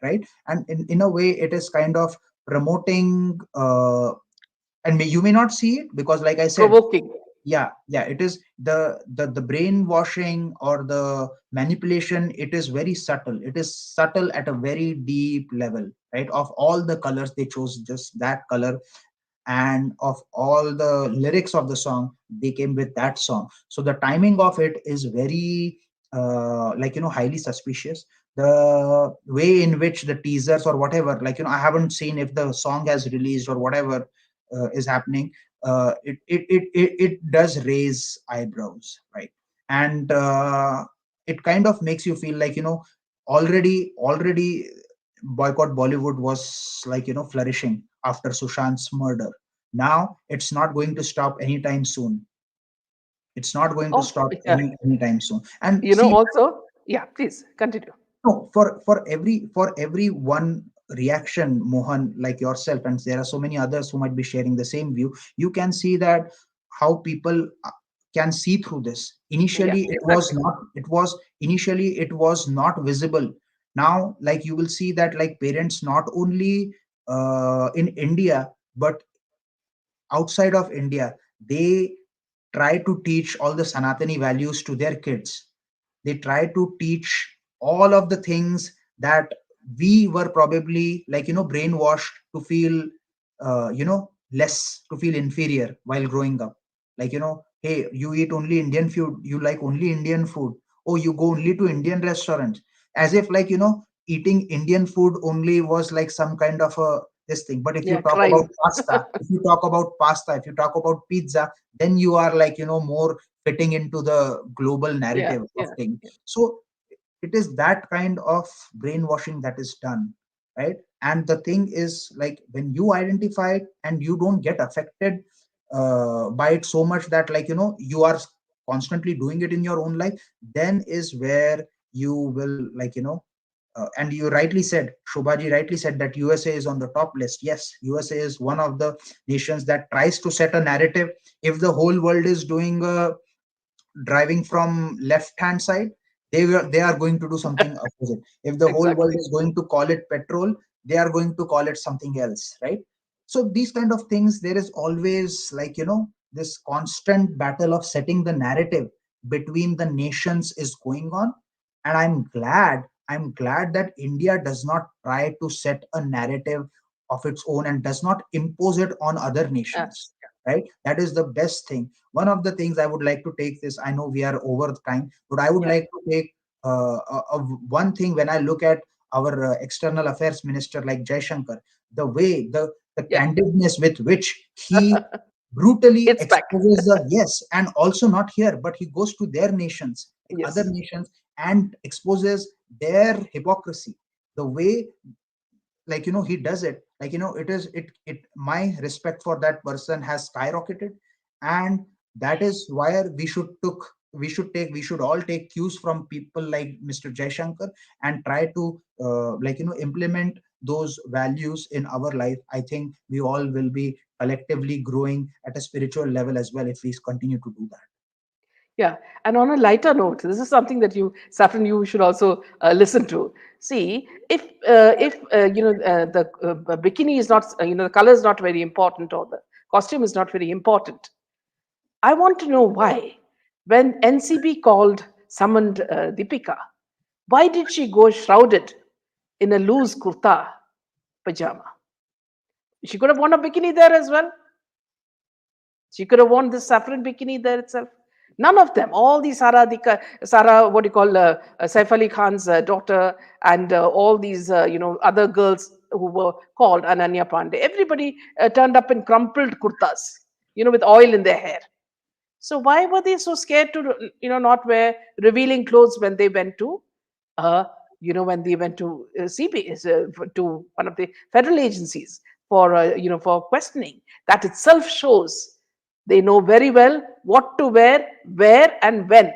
right? And in a way it is kind of promoting, you may not see it because, like I said, Provoking. yeah, it is the brainwashing or the manipulation. It is very subtle. It is subtle at a very deep level, right? Of all the colors, they chose just that color, and of all the lyrics of the song, they came with that song. So the timing of it is very highly suspicious. The way in which the teasers or whatever, I haven't seen if the song has released or whatever is happening. It does raise eyebrows, right? And it kind of makes you feel like, already boycott Bollywood was flourishing after Sushant's murder. Now it's not going to stop anytime soon. It's not going to Oh, stop yeah. anytime soon. And see, Also, yeah, please continue. no, for every one reaction, Mohan, like yourself, and there are so many others who might be sharing the same view, you can see that how people can see through this. Yeah, Initially exactly. it was not visible. Now, like, you will see that, like, parents not only in India but outside of India, they try to teach all the Sanatani values to their kids. They try to teach all of the things that we were probably, brainwashed to feel, less, to feel inferior while growing up. Hey, you eat only Indian food, you like only Indian food. Oh, you go only to Indian restaurants. As if, eating Indian food only was like some kind of a this thing. But if you Yeah, talk about crime. pasta, if you talk about pizza, then you are, more fitting into the global Yeah, narrative of yeah, things. yeah. So it is that kind of brainwashing that is done, right? And the thing is, like, when you identify it and you don't get affected by it so much that, you are constantly doing it in your own life, then is where you will, and you rightly said, Shobhaji rightly said, that USA is on the top list. Yes, USA is one of the nations that tries to set a narrative. If the whole world is doing driving from left hand side, they are going to do something opposite. If the whole world Exactly. is going to call it petrol, they are going to call it something else, right? So these kind of things, there is always, this constant battle of setting the narrative between the nations is going on. And I'm glad that India does not try to set a narrative of its own and does not impose it on other Uh, nations, right? That is the best thing. One of the things I would like to take this, I know we are over the time, but I would yeah, like to take one thing. When I look at our external affairs minister like Jaishankar, the way, the yeah. candidness with which he brutally It's back. exposes the, yes, and also not here, but he goes to their nations, like other Yes. nations, and exposes their hypocrisy. The way, he does it, it my respect for that person has skyrocketed. And that is why we should all take cues from people like Mr. Jaishankar, and try to implement those values in our life. I think we all will be collectively growing at a spiritual level as well if we continue to do that. Yeah, and on a lighter note, this is something that you, Saffron, you should also listen to. See, if the bikini is not, the color is not very important, or the costume is not very important, I want to know why. When NCB summoned Deepika, why did she go shrouded in a loose kurta pajama? She could have worn a bikini there as well. She could have worn this saffron bikini there itself. None of them. All the Sarah, what do you call, Saif Ali Khan's daughter, and all these, other girls who were called Ananya Pandey. Everybody turned up in crumpled kurtas, with oil in their hair. So why were they so scared to, not wear revealing clothes when they went to, uh, when they went to CB, to one of the federal agencies for, for questioning? That itself shows they know very well what to wear, where, and when.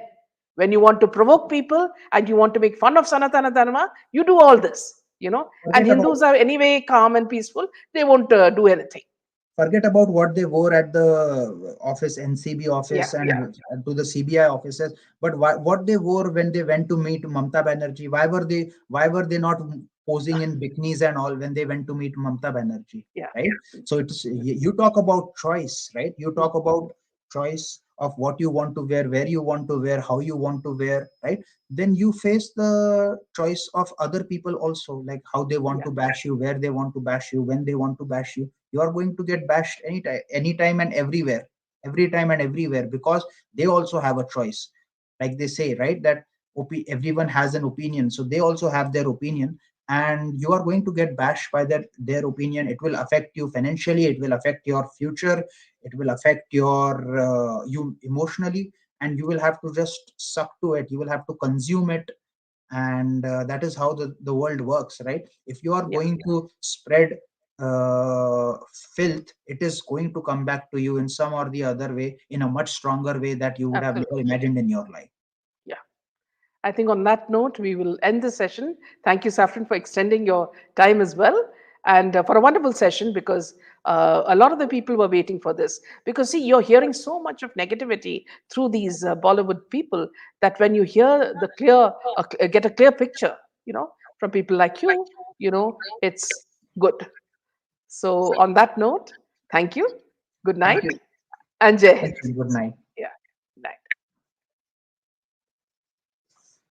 When you want to provoke people and you want to make fun of Sanatana Dharma, you do all this, And Forget about Hindus are anyway calm and peaceful; they won't do anything. forget about what they wore at the office, NCB Yeah, office, and yeah, to the CBI offices. But what they wore when they went to meet Mamta Banerjee? Why were they not posing in bikinis and all when they went to meet Mamta Banerjee? yeah, Right. So it's you talk about choice, right? You talk about choice of what you want to wear, where you want to wear, how you want to wear, right? Then you face the choice of other people also, like how they want yeah, to bash you, where they want to bash you, when they want to bash you. You are going to get bashed anytime and everywhere, every time and everywhere, because they also have a choice. Like they say, right, that everyone has an opinion, so they also have their opinion, and you are going to get bashed by their opinion. It will affect you financially, it will affect your future, it will affect you emotionally, and you will have to just suck to it, you will have to consume it. And that is how the world works, right? If you are yeah. going to spread uh, filth, it is going to come back to you in some or the other way, in a much stronger way that you would have never Absolutely. imagined in your life. Yeah. I think on that note, we will end the session. Thank you, Saffron, for extending your time as well, and for a wonderful session, because a lot of the people were waiting for this. Because, see, you're hearing so much of negativity through these Bollywood people, that when you hear get a clear picture, from people like you, it's good. So, on that note, thank you. Good Thank night you. and Jai Thank Hind. you. Good night.